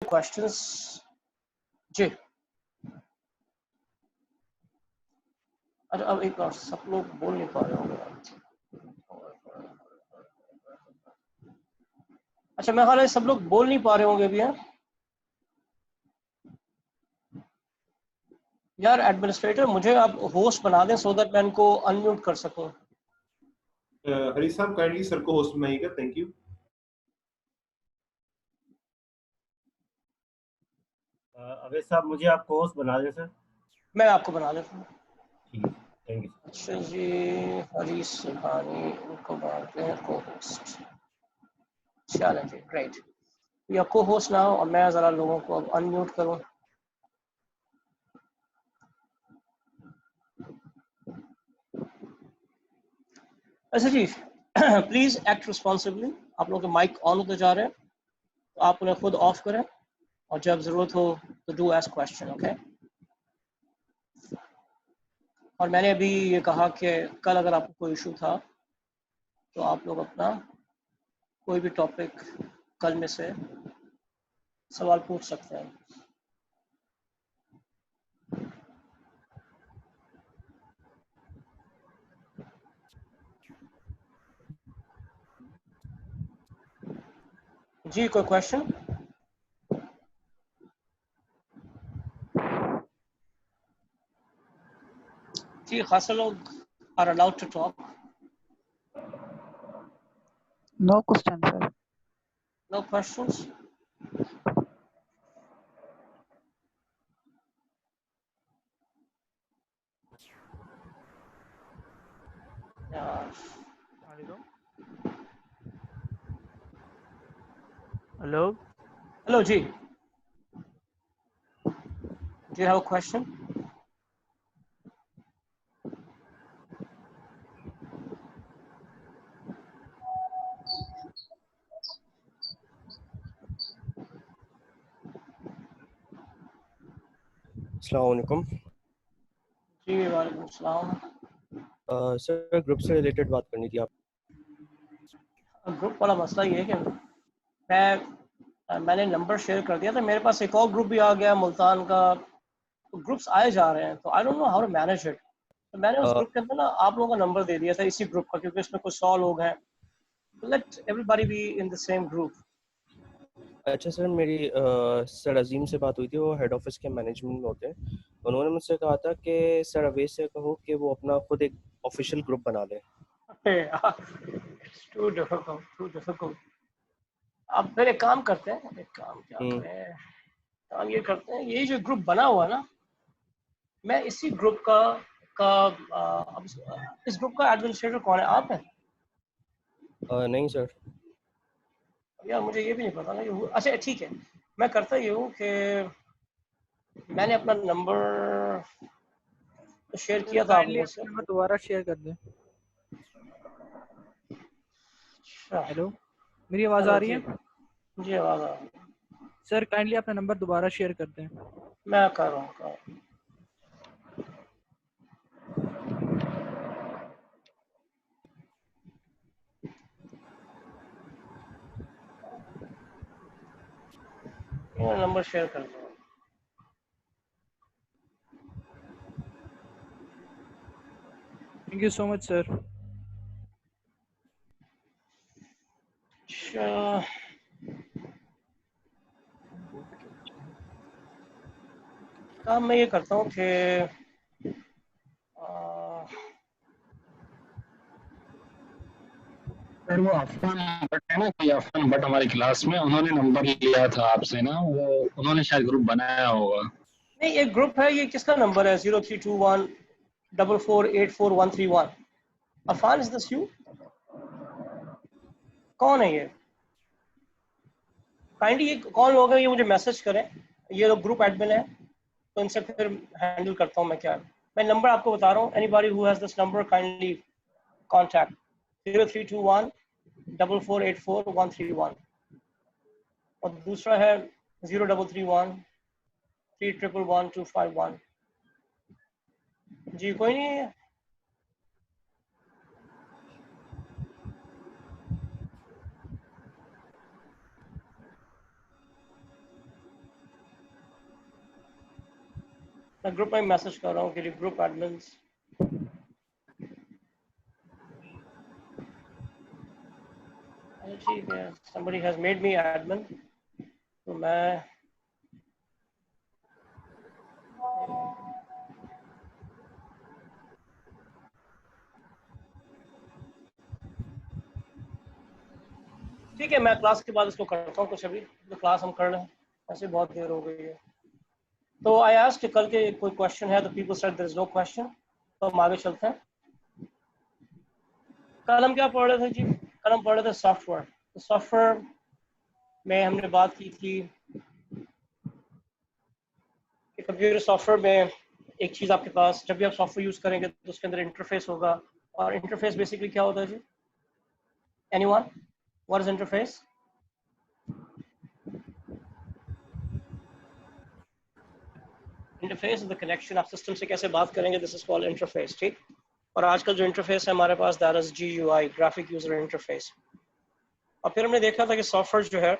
Questions जी। अरे अब एक बार सब लोग बोल नहीं पा रहे होंगे। अच्छा मैं ख्याल है सब लोग बोल नहीं पा रहे होंगे अभी। यार एडमिनिस्ट्रेटर मुझे आप होस्ट बना दें सो दैट मैं इनको अनम्यूट कर सकूं। हरी साहब काइंडली सर को होस्ट बनाइएगा। Thank you. अवैध साहब मुझे आपको होस्ट बना दें सर। मैं आपको बना देता हूँ। ठीक है, थैंक यू। अच्छा जी, हरी सुहानी उनको बनाते हैं को होस्ट। चलें जी, ग्रेट। या को होस्ट ना हो और मैं ज़रा लोगों को अब अनम्यूट करूँ। अच्छा जी प्लीज़ एक्ट रिस्पॉन्सिबली। आप लोगों के माइक ऑन होते जा रहे हैं तो आप उन्हें खुद ऑफ करें और जब ज़रूरत हो तो डू आस्क क्वेश्चन, ओके। और मैंने अभी ये कहा कि कल अगर आपको कोई इशू था तो आप लोग अपना कोई भी टॉपिक कल में से सवाल पूछ सकते हैं। जी कोई क्वेश्चन? जी खासा लोग are allowed to talk. No question, sir. No questions? यार हेलो हेलो जी, do you have a question? अस्सलाम वालेकुम। जी वालेकुम सलाम। सर ग्रुप से रिलेटेड बात करनी थी आप। ग्रुप वाला मसला ये है कि मैंने नंबर शेयर कर दिया था, मेरे पास एक और ग्रुप भी आ गया मुल्तान का, तो ग्रुप्स आए जा रहे हैं तो I don't know how to manage it. तो मैंने उस ग्रुप के अंदर ना आप लोगों का नंबर दे दिया था इसी ग्रुप का, क्योंकि इसमें कुछ 100 लोग हैं, let everybody be in the same group. अच्छा सर, मेरी सर अजीम से बात हुई थी, वो हेड ऑफिस के मैनेजमेंट में होते हैं। उन्होंने मुझसे कहा था कि सर अवैध से कहो कि वो अपना खुद एक ऑफिशियल ग्रुप बना लें। It's too difficult. अब फिर एक काम करते हैं, एक काम क्या करें, काम ये करते हैं, यही जो ग्रुप बना हुआ है ना, मैं इसी ग्रुप अब इस ग्रुप का एडमिनिस्ट्रेटर कौन है? आप हैं? नहीं सर। यार मुझे ये भी नहीं पता ना कि अच्छा ठीक है, मैं करता ये हूँ कि मैंने अपना नंबर तो शेयर किया था आप लोगों से। नंबर दोबारा शेयर कर दें। हेलो, मेरी आवाज आ रही है? जी आवाज आ रही है। सर काइंडली अपना नंबर दोबारा शेयर कर दें। मैं कर रहा हूँ। नंबर शेयर कर दो। Thank you so much sir. अच्छा काम मैं ये करता हूँ कि सर वो अफान भट्ट है ना, कि अफान भट्ट हमारी क्लास में, उन्होंने नंबर लिया था आपसे ना, वो उन्होंने शायद ग्रुप बनाया होगा। नहीं, एक ग्रुप है, ये किसका नंबर है? 032144844131। Affan is this you? कौन है ये? काइंडली ये कौन लोग हैं, ये मुझे मैसेज करें। ये लोग ग्रुप एडमिन है तो इनसे फिर हैंडल करता हूँ मैं। क्या मैं नंबर आपको बता रहा हूँ, anybody who has this number kindly contact 032144844131 और दूसरा है 0331311251। जी कोई नहीं है? मैं ग्रुप में मैसेज कर रहा हूँ कि ग्रुप एडमिन्स ठीक है, somebody has made me admin, तो मैं ठीक है, मैं क्लास के बाद इसको करता हूँ कुछ, अभी तो क्लास हम कर लें, ऐसे बहुत देर हो गई है। तो आई आस्क्ड कि कल के कोई क्वेश्चन है, तो people said there is no question, तो हम आगे चलते हैं। कल हम क्या पढ़ रहे थे जी? कल हम पढ़ रहे थे सॉफ्टवेयर। तो सॉफ्टवेयर में हमने बात की थी कि कंप्यूटर सॉफ्टवेयर में एक चीज़ आपके पास, जब भी आप सॉफ्टवेयर यूज़ करेंगे तो उसके अंदर इंटरफेस होगा, और इंटरफेस बेसिकली क्या होता है जी? Anyone, what is interface? Interface is the connection, आप सिस्टम से कैसे बात करेंगे, दिस इज कॉल्ड इंटरफेस, ठीक। और आजकल जो इंटरफेस है हमारे पास, that is GUI, graphic user interface. और फिर हमने देखा था कि सॉफ्टवेयर जो है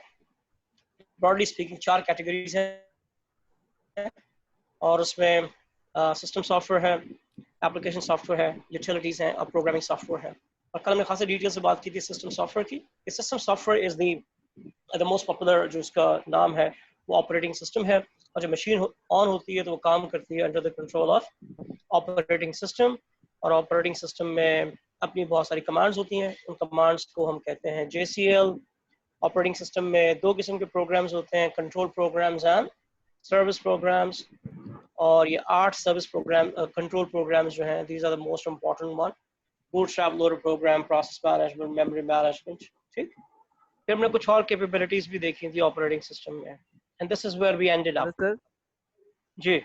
ब्रॉडली स्पीकिंग 4 कैटेगरीज हैं, और उसमें सिस्टम सॉफ्टवेयर है, एप्लीकेशन सॉफ्टवेयर है, यूटिलिटीज हैं और प्रोग्रामिंग सॉफ्टवेयर है। और कल हमने खासी डिटेल से बात की थी सिस्टम सॉफ्टवेयर की। System software is the most popular, जो इसका नाम है वो ऑपरेटिंग सिस्टम है, और जब मशीन ऑन होती है तो वो काम करती है under the control of operating system. और ऑपरेटिंग सिस्टम में अपनी बहुत सारी कमांड्स होती हैं, उन कमांड्स को हम कहते हैं JCL। ऑपरेटिंग सिस्टम में 2 किस्म के प्रोग्राम्स होते हैं, control programs and service programs. और ये 8 सर्विस प्रोग्राम कंट्रोल प्रोग्राम्स जो हैं, these are the most important one. Bootstrap loader program, process management, memory management, ठीक। फिर हमने कुछ और कैपेबिलिटीज भी देखी थी ऑपरेटिंग सिस्टम में, and this is where we ended up. Sir ji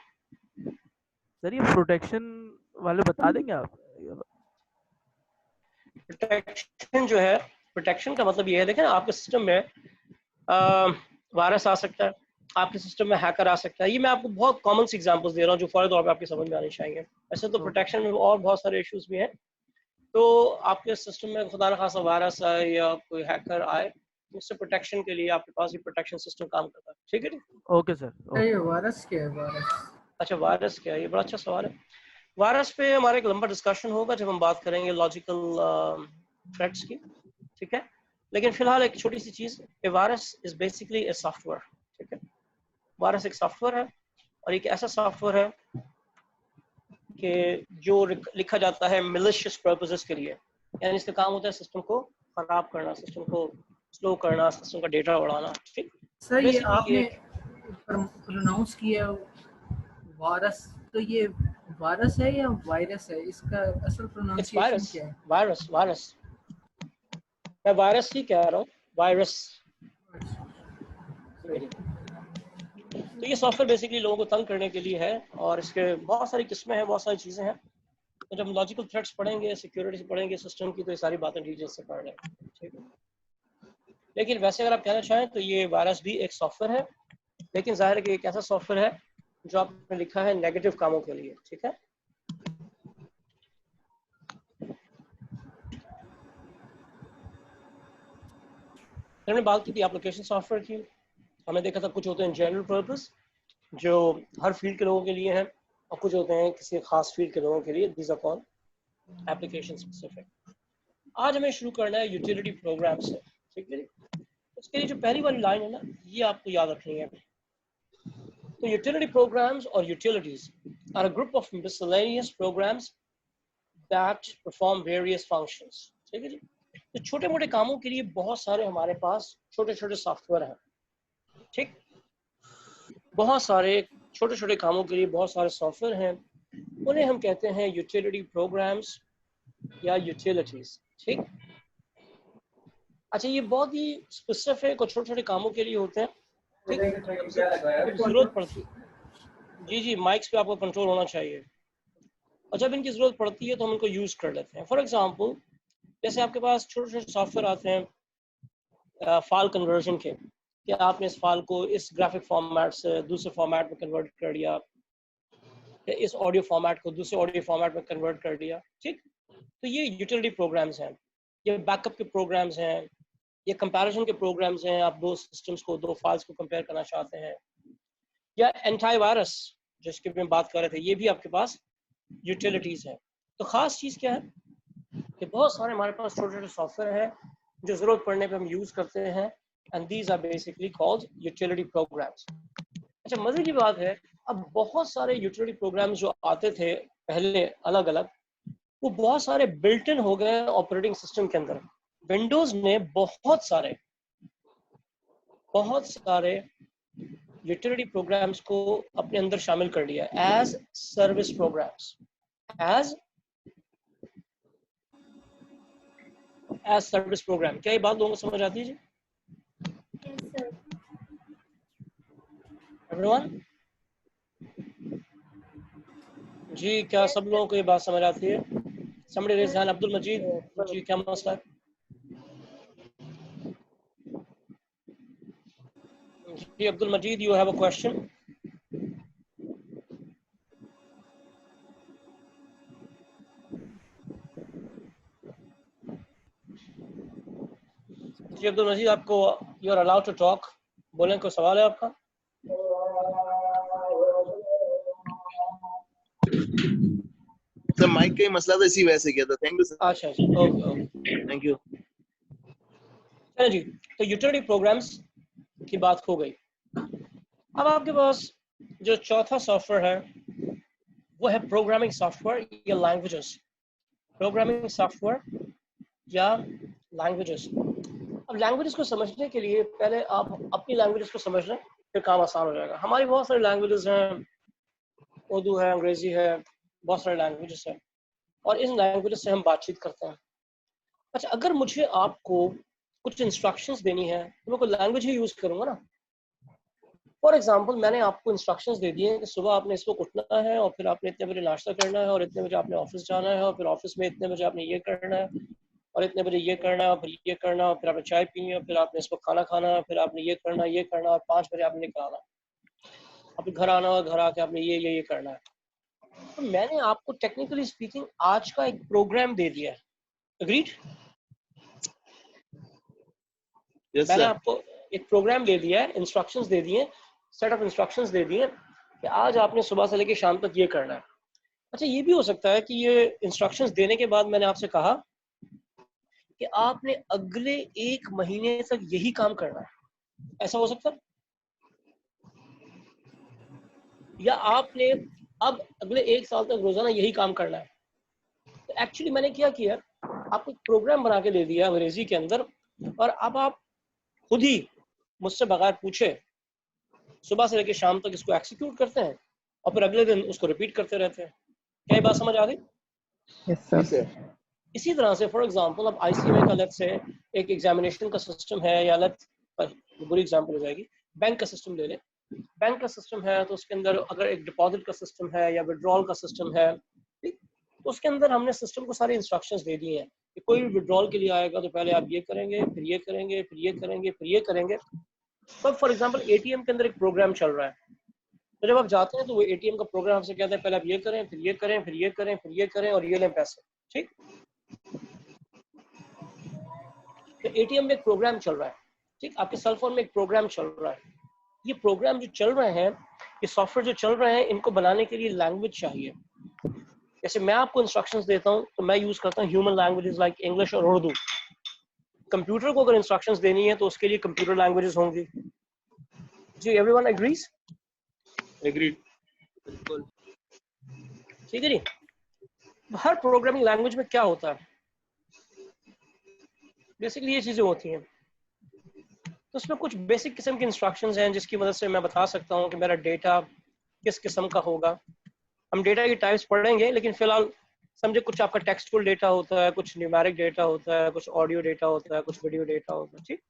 sir, ये प्रोटेक्शन वाले बता देंगे आप? प्रोटेक्शन जो है, प्रोटेक्शन का मतलब ये है, देखें आपके सिस्टम में वायरस आ सकता है, आपके सिस्टम में हैकर आ सकता है। ये मैं आपको बहुत कॉमन सी एग्जांपल्स दे रहा हूँ जो फौरी तौर पे आपकी समझ में आनी चाहिए। ऐसे तो प्रोटेक्शन में और बहुत सारे इश्यूज भी हैं। तो आपके सिस्टम में खुदा न खासा वायरस आए या कोई हैकर आए, तो उससे प्रोटेक्शन के लिए आपके पास ये प्रोटेक्शन सिस्टम काम करता है, ठीक है जी। Okay sir. ये वायरस क्या है? वायरस, अच्छा वायरस क्या है, ये बड़ा अच्छा सवाल है। वायरस पे हमारा एक लंबा डिस्कशन होगा जब हम बात करेंगे लॉजिकल थ्रेट्स की, ठीक है। लेकिन फिलहाल एक छोटी सी चीज, a virus is basically a software, ठीक है। वायरस एक सॉफ्टवेयर है, और एक ऐसा सॉफ्टवेयर है कि जो लिखा जाता है मिलिशियस पर्पसेस के लिए, यानी इसका काम होता है सिस्टम को खराब करना, सिस्टम को स्लो करना, सिस्टम का डेटा उड़ाना, ठीक। सर ये Basically आपने ये प्रोनाउंस किया वायरस, तो ये वायरस है या वायरस है? इसका असल इट्स प्रोनाउंसिएशन वायरस, क्या है? वायरस, वायरस, मैं वायरस ही कह रहा हूँ, वायरस। तो ये सॉफ्टवेयर बेसिकली लोगों को तंग करने के लिए है, और इसके बहुत सारी किस्में हैं, बहुत सारी चीज़ें हैं। तो जब हम लॉजिकल थ्रेट्स पढ़ेंगे, सिक्योरिटी से पढ़ेंगे सिस्टम की, तो ये सारी बातें डिटेल से पढ़ लेंगे, ठीक है। लेकिन वैसे अगर आप कहना चाहें तो ये वायरस भी एक सॉफ्टवेयर है, लेकिन जाहिर है कि एक ऐसा सॉफ्टवेयर है जो आपने लिखा है नेगेटिव कामों के लिए, ठीक है। हमने बात की थी एप्लीकेशन सॉफ्टवेयर की। हमने देखा था कुछ होते हैं जनरल पर्पस, जो हर फील्ड के लोगों के लिए हैं, और कुछ होते हैं किसी खास फील्ड के लोगों के लिए, these are called application specific. आज हमें शुरू करना है यूटिलिटी प्रोग्राम से, ठीक है। उसके लिए जो पहली वाली लाइन है ना, ये आपको याद रखनी है। तो यूटिलिटी प्रोग्राम्स और utilities are a group of miscellaneous programs that perform various functions, ठीक है जी। तो छोटे मोटे कामों के लिए बहुत सारे हमारे पास छोटे छोटे सॉफ्टवेयर हैं, ठीक। बहुत सारे छोटे छोटे कामों के लिए बहुत सारे सॉफ्टवेयर हैं, उन्हें हम कहते हैं यूटिलिटी प्रोग्राम्स या यूटिलिटीज, ठीक। अच्छा, ये बहुत ही स्पेसिफिक और छोटे छोटे कामों के लिए होते हैं, ठीक। जब जरूरत पड़ती, जी माइक्स पे आपको कंट्रोल होना चाहिए, और जब इनकी जरूरत पड़ती है तो हम इनको यूज कर लेते हैं। फॉर एग्जांपल, जैसे आपके पास छोटे छोटे सॉफ्टवेयर आते हैं फाइल कन्वर्जन के, कि आपने इस फाइल को इस ग्राफिक फॉर्मेट से दूसरे फॉर्मेट में कन्वर्ट कर दिया, या इस ऑडियो फॉर्मेट को दूसरे ऑडियो फॉर्मेट में कन्वर्ट कर दिया, ठीक। तो ये यूटिलिटी प्रोग्राम्स हैं, ये बैकअप के प्रोग्राम्स हैं, ये कंपैरिजन के प्रोग्राम्स हैं। आप दो सिस्टम्स को, दो फाइल्स को कंपेयर करना चाहते हैं, या एंटीवायरस, जिसके में बात कर रहे थे, ये भी आपके पास यूटिलिटीज है। तो खास चीज क्या है कि बहुत सारे हमारे पास छोटे छोटे सॉफ्टवेयर है जो जरूरत पड़ने पे हम यूज करते हैं, and these are basically called utility programs. अच्छा, मजे की बात है, अब बहुत सारे यूटिलिटी प्रोग्राम्स जो आते थे पहले अलग अलग, वो बहुत सारे बिल्ट इन हो गए ऑपरेटिंग सिस्टम के अंदर। विंडोज ने बहुत सारे यूटिलिटी प्रोग्राम्स को अपने अंदर शामिल कर लिया as service programs, as service program. क्या ये बात लोगों को समझ आती है जी? एवरीवन जी, क्या सब लोगों को ये बात समझ आती है? समझे रेज़ान अब्दुल मजीद जी, क्या मसला है? जी Abdul Majid, you have a question? जी अब्दुल मजीद, आपको you are allowed to talk, बोलें, कोई सवाल है आपका? सर माइक का ही मसला था, इसी वजह से किया था। Thank you sir. अच्छा, ओके ओके, थैंक यू। चलिए जी, तो यूटिलिटी प्रोग्राम्स की बात हो गई। अब आपके पास जो चौथा सॉफ्टवेयर है वो है प्रोग्रामिंग सॉफ्टवेयर या लैंग्वेजेस। प्रोग्रामिंग सॉफ्टवेयर या लैंग्वेजेस। अब लैंग्वेजेस को समझने के लिए पहले आप अपनी लैंग्वेजेस को समझ लें, फिर काम आसान हो जाएगा। हमारी बहुत सारी लैंग्वेजेस हैं, उर्दू है, अंग्रेजी है, बहुत सारे लैंग्वेजेस हैं, और इन लैंग्वेजेस से हम बातचीत करते हैं। अच्छा, अगर मुझे आपको कुछ इंस्ट्रक्शंस देनी है तो मैं कोई लैंग्वेज ही यूज करूंगा ना। फॉर एग्जांपल, मैंने आपको इंस्ट्रक्शंस दे दिए कि सुबह आपने इस वक्त उठना है, और फिर आपने इतने बजे नाश्ता करना है, और इतने बजे आपने ऑफिस जाना है, और फिर ऑफिस में इतने बजे आपने ये करना है, और इतने बजे ये करना है, और फिर ये करना है, और फिर आपने चाय पीनी है, फिर आपने इस वक्त खाना खाना है, फिर आपने ये करना है, और 5 बजे आपने निकलना है, आपने घर आना और घर आके आपने ये करना है। तो मैंने आपको टेक्निकली स्पीकिंग आज का एक प्रोग्राम दे दिया है। एग्रीड? मैंने आपको एक प्रोग्राम दे दिया है, इंस्ट्रक्शंस दे दिए, सेट ऑफ इंस्ट्रक्शंस दे दिए कि आज आपने सुबह से लेकर शाम तक ये करना है। अच्छा, ये भी हो सकता है कि ये इंस्ट्रक्शंस देने के बाद मैंने आपसे कहा कि आपने अगले 1 महीने तक यही काम करना है। ऐसा हो सकता है? या आपने अब अगले 1 साल तक रोजाना यही काम करना है। तो एक्चुअली मैंने क्या किया, आपको एक प्रोग्राम बना के दे दिया अंग्रेजी के अंदर, और अब आप खुद ही मुझसे बगैर पूछे सुबह से लेकर शाम तक इसको एक्सिक्यूट करते हैं, और फिर अगले दिन उसको रिपीट करते रहते हैं। क्या ये बात समझ आ गई? Yes sir. इसी तरह से फॉर एग्जांपल, अब आईसीएमए का लेट्स से एक एग्जामिनेशन का सिस्टम है, या बुरी एग्जांपल हो जाएगी, बैंक का सिस्टम ले लें। बैंक का सिस्टम है तो उसके अंदर अगर एक डिपॉजिट का सिस्टम है या विड्रॉल का सिस्टम है, ठीक, तो उसके अंदर हमने सिस्टम को सारी इंस्ट्रक्शंस दे दी हैं कि कोई भी विड्रॉल के लिए आएगा तो पहले आप ये करेंगे, फिर ये करेंगे, फिर ये करेंगे, फिर ये करेंगे। तो फॉर एग्जांपल एटीएम के अंदर एक प्रोग्राम चल रहा है, तो जब आप जाते हैं तो वो एटीएम का प्रोग्राम आपसे कहता है पहले आप ये करें, फिर ये करें, फिर ये करें, फिर ये करें, और ये लें पैसे। ठीक, तो एटीएम में एक प्रोग्राम चल रहा है, ठीक, आपके सेल फोन में एक प्रोग्राम चल रहा है। ये प्रोग्राम जो चल रहे हैं, ये सॉफ्टवेयर जो चल रहे हैं, इनको बनाने के लिए लैंग्वेज चाहिए। जैसे मैं आपको इंस्ट्रक्शंस देता हूँ तो मैं यूज करता हूँ ह्यूमन लैंग्वेजेस लाइक इंग्लिश और उर्दू। कंप्यूटर को अगर इंस्ट्रक्शंस देनी है तो उसके लिए कंप्यूटर लैंग्वेजेस होंगी। जी, एवरीवन एग्रीज? एग्रीड। बिल्कुल ठीक है जी। हर प्रोग्रामिंग लैंग्वेज में क्या होता है, बेसिकली ये चीजें होती हैं। तो उसमें कुछ बेसिक किस्म के इंस्ट्रक्शंस हैं जिसकी मदद से मैं बता सकता हूँ कि मेरा डेटा किस किस्म का होगा। हम डेटा की टाइप्स पढ़ेंगे, लेकिन फिलहाल समझे कुछ आपका टेक्सटुअल डेटा होता है, कुछ न्यूमेरिक डेटा होता है, कुछ ऑडियो डेटा होता है, कुछ वीडियो डेटा होता है। ठीक,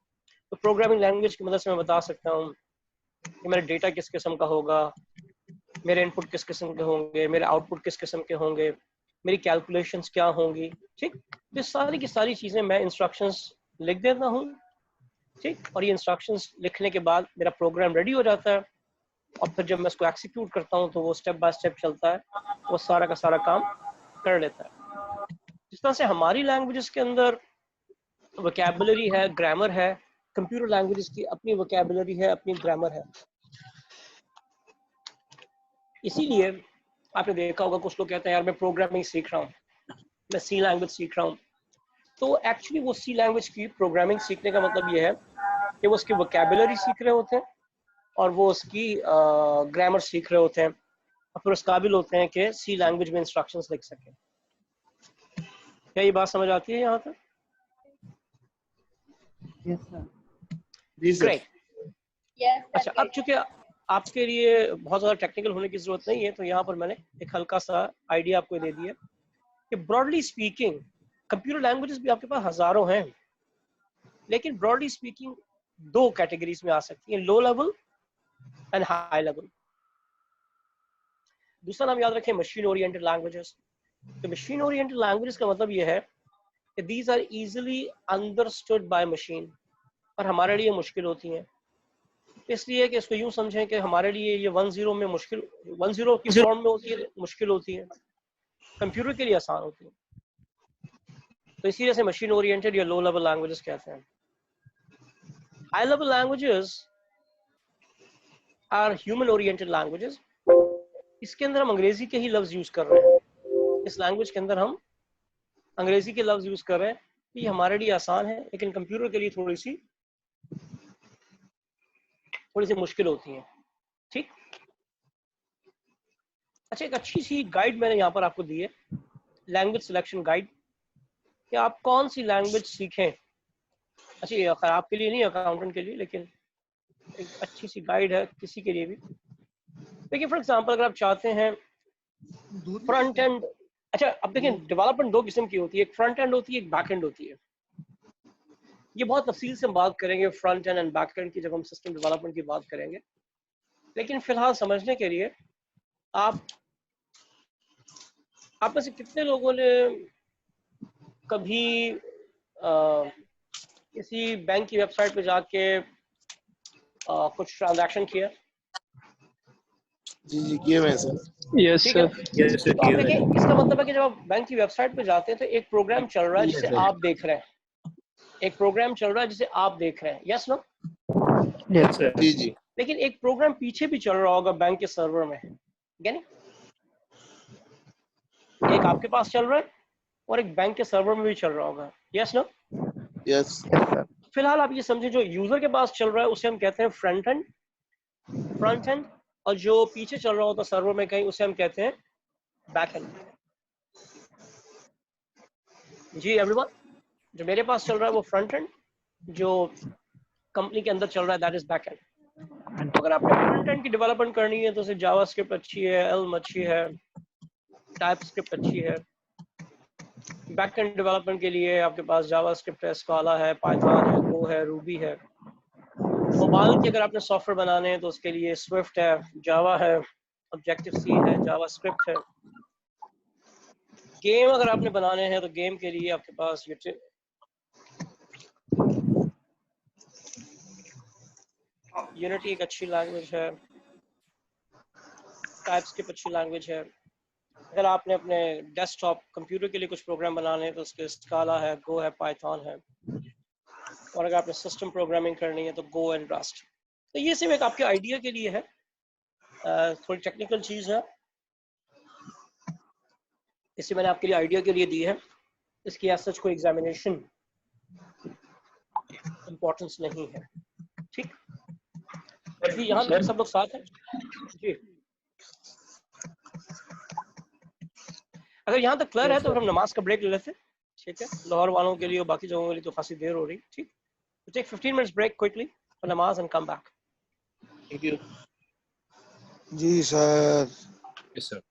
तो प्रोग्रामिंग लैंग्वेज की मदद से मैं बता सकता हूँ कि मेरा डेटा किस किस्म का होगा, मेरे इनपुट किस किस्म के होंगे, मेरे आउटपुट किस किस्म के होंगे, मेरी कैलकुलेशंस क्या होंगी। ठीक, तो सारी की सारी चीज़ें मैं इंस्ट्रक्शंस लिख देता हूँ। ठीक, और ये इंस्ट्रक्शंस लिखने के बाद मेरा प्रोग्राम रेडी हो जाता है, और फिर जब मैं इसको एक्सिक्यूट करता हूँ तो वो स्टेप बाय स्टेप चलता है, वो सारा का सारा काम कर लेता है। जिस तरह से हमारी लैंग्वेजेस के अंदर वोकैबुलरी है, ग्रामर है, कंप्यूटर लैंग्वेजेस की अपनी वोकैबुलरी है, अपनी ग्रामर है। इसीलिए आपने देखा होगा कुछ लोग कहते हैं यार मैं प्रोग्रामिंग सीख रहा हूँ, मैं सी लैंग्वेज सीख रहा हूँ। तो एक्चुअली वो सी लैंग्वेज की प्रोग्रामिंग सीखने का मतलब ये है कि वो उसकी वोकैबुलरी सीख रहे होते हैं और वो उसकी ग्रामर सीख रहे होते हैं और फिर उस काबिल होते हैं कि सी लैंग्वेज में इंस्ट्रक्शंस लिख सकें। क्या ये बात समझ आती है यहाँ तक? Yes sir. जी सर। ग्रेट। अच्छा, अब चूंकि आपके लिए बहुत ज़्यादा टेक्निकल होने की ज़रूरत नहीं है तो यहाँ पर मैंने एक हल्का सा आइडिया आपको दे दिया कि ब्रॉडली स्पीकिंग कंप्यूटर लैंग्वेजेस भी आपके पास हज़ारों हैं, लेकिन ब्रॉडली स्पीकिंग दो कैटेगरीज में आ सकती हैं, low level and high level. दूसरा नाम याद रखें, मशीन ओरिएंटेड लैंग्वेजेस। तो मशीन ओरिएंटेड लैंग्वेजेस का मतलब ये है कि these are easily understood by machine, और हमारे लिए मुश्किल होती हैं। इसलिए कि इसको यूं समझें कि हमारे लिए ये 10 में मुश्किल, 10 की फॉर्म में होती है, मुश्किल होती है, कंप्यूटर के लिए आसान होती है। तो इसीलिए से मशीन ओरिएंटेड या लो लेवल लैंग्वेजेस कहते हैं। High level languages are human oriented languages. इसके अंदर हम अंग्रेजी के ही लफ्ज यूज कर रहे हैं, इस लैंग्वेज के अंदर हम अंग्रेजी के लफ्ज यूज कर रहे हैं। ये हमारे लिए आसान है लेकिन कंप्यूटर के लिए थोड़ी सी मुश्किल होती है। ठीक। अच्छा, एक अच्छी सी गाइड मैंने यहाँ पर आपको दी है, लैंग्वेज सिलेक्शन गाइड, कि आप कौन सी लैंग्वेज सीखें। अच्छा, ये आपके लिए नहीं, अकाउंटेंट के लिए, लेकिन एक अच्छी सी गाइड है किसी के लिए भी। देखिए फॉर एग्जांपल अगर आप चाहते हैं फ्रंट एंड, अच्छा अब देखिए डेवलपमेंट दो किस्म की होती है, एक फ्रंट एंड होती है, एक बैक एंड होती है। ये बहुत तफसील से हम बात करेंगे front end and back and की जब हम सिस्टम डेवलपमेंट की बात करेंगे, लेकिन फिलहाल समझने के लिए आप में से कितने लोगों ने कभी किसी बैंक की वेबसाइट पे जाके कुछ ट्रांजैक्शन किया? जी जी किए हुए हैं सर। यस ठीक है सर। ना? यस सर, तो किए आप हुए देखिए, हैं। इसका मतलब है कि जब आप बैंक की वेबसाइट पे जाते हैं तो एक प्रोग्राम चल रहा है जिसे आप देख रहे हैं, एक प्रोग्राम चल रहा है जिसे आप देख रहे हैं, यस नो? Yes sir. जी जी। लेकिन एक प्रोग्राम पीछे भी चल रहा होगा बैंक के सर्वर में, यानी एक आपके पास चल रहा है और एक बैंक के सर्वर में भी चल रहा होगा, यस नो? यस। फिलहाल आप ये समझे, जो यूजर के पास चल रहा है उसे हम कहते हैं फ्रंट एंड, और जो पीछे चल रहा होता है सर्वर में कहीं उसे हम कहते हैं बैक एंड। जी एवरीवन, जो मेरे पास चल रहा है वो फ्रंट एंड, जो कंपनी के अंदर चल रहा है दैट इज बैक एंड। तो अगर आपने फ्रंट एंड की डेवलपमेंट करनी है तो उसे जावास्क्रिप्ट अच्छी है, एल्म अच्छी है, टाइपस्क्रिप्ट अच्छी है। बैक एंड डेवलपमेंट के लिए आपके पास जावास्क्रिप्ट है, स्काला है, पाइथन है, गो है, रूबी है। मोबाइल के अगर आपने सॉफ्टवेयर बनाने हैं तो उसके लिए स्विफ्ट है, जावा है, ऑब्जेक्टिव सी है, जावास्क्रिप्ट है। गेम अगर आपने बनाने हैं तो गेम के लिए आपके पास यूनिटी एक अच्छी लैंग्वेज है, टाइपस्क्रिप्ट अच्छी लैंग्वेज है। अगर आपने अपने डेस्कटॉप कंप्यूटर के लिए कुछ प्रोग्राम बनाने हैं तो उसके स्काला है, गो है, पाइथन है। और अगर आपने सिस्टम प्रोग्रामिंग करनी है तो गो एंड रस्ट। तो ये सिर्फ एक आपके आइडिया के लिए है, थोड़ी टेक्निकल चीज़ है, इसे मैंने आपके लिए आइडिया के लिए दी है। इसकी एज सच कोई एग्जामिनेशन इम्पोर्टेंस नहीं है। ठीक जी, यहाँ तक सब लोग साथ हैं जी? अगर यहाँ तक क्लियर है तो फिर हम नमाज का ब्रेक ले लेते हैं, ठीक है? लाहौर वालों के लिए और बाकी जगहों के लिए तो खासी देर हो रही, ठीक? तो take 15 minutes break quickly for namaz and come back. Thank you. जी सर। Yes sir.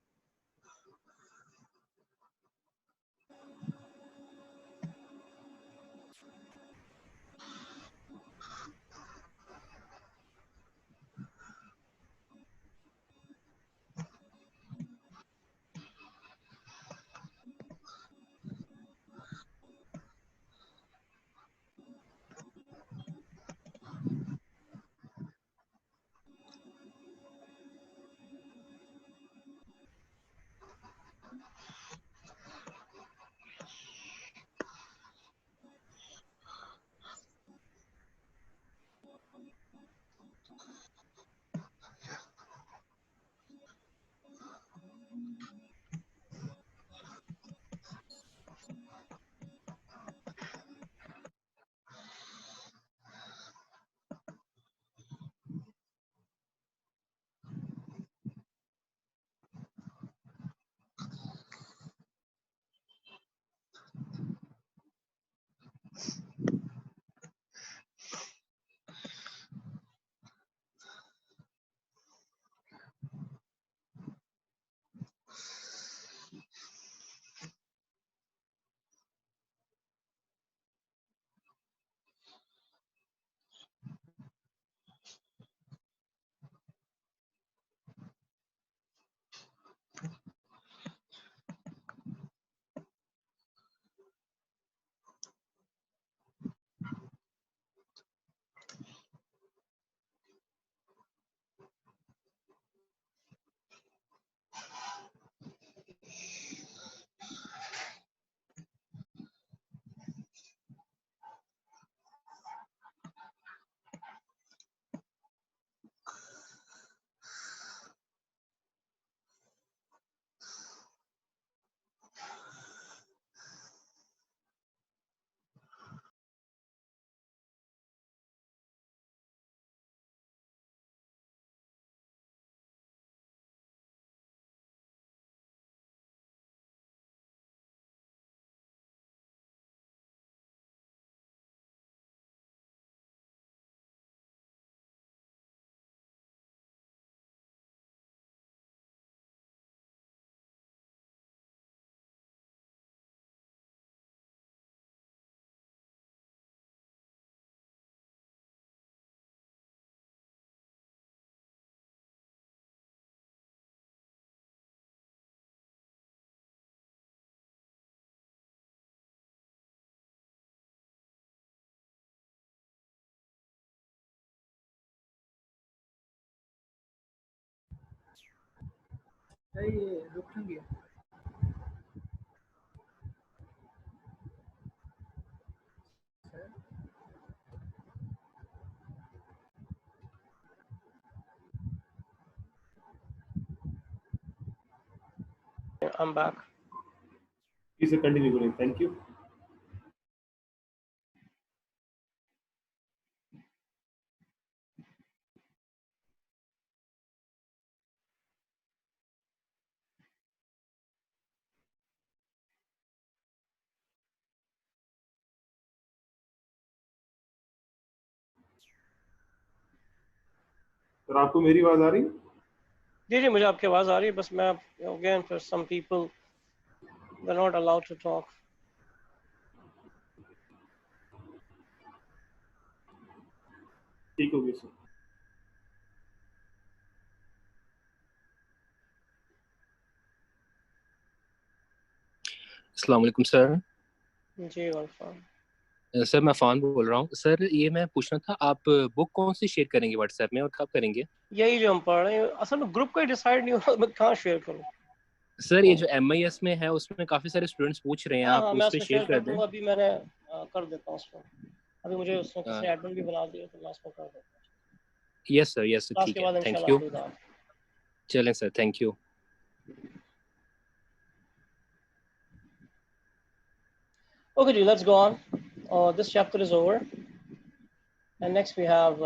ये रुक क्यों गया? I'm back. Please continue करें. Thank you. सर आपको मेरी आवाज आ रही? जी मुझे आपकी आवाज आ रही है, बस मैं again for some people they're not allowed to talk. ठीक हो गया सर. अस्सलाम वालेकुम सर. जी वेलकम. सर मैं फ़ान बोल रहा हूँ. सर ये मैं पूछना था, आप बुक कौन सी शेयर करेंगे व्हाट्सएप में और कब करेंगे? यही जो हम पढ़ रहे हैं, असल में ग्रुप का डिसाइड नहीं हुआ, मैं कहाँ शेयर करूँ? सर ये जो MIS में है उसमें काफ़ी सारे स्टूडेंट्स पूछ रहे हैं, हाँ आप हाँ, उस मैं पे उसमें शेयर शेयर कर कर दें. दूंगा. अभी मैंने कर देता हूँ उसमें. अभी मुझे उसमें किसी अ, एडमिन भी बना दिया, तो मैं उसमें कर देता हूँ. यस सर क्लास ठीक के है. बाद थैंक इंशाल्लाह यू. do that. चलें sir, thank you. Okay, Ji, let's go on. This chapter is over, and next we have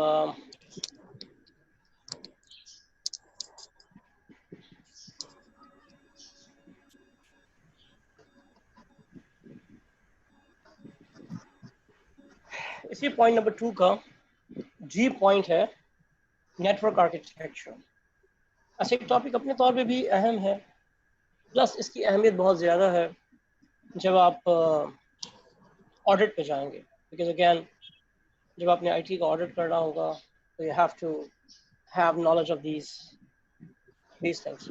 इसी पॉइंट नंबर 2 का G पॉइंट है नेटवर्क आर्किटेक्चर. ऐसे एक टॉपिक अपने तौर पे भी अहम है, प्लस इसकी अहमियत बहुत ज़्यादा है जब आप ऑडिट पे जाएंगे, बिकॉज अगेन जब आपने IT का ऑडिट करना होगा तो you have to have knowledge of these things.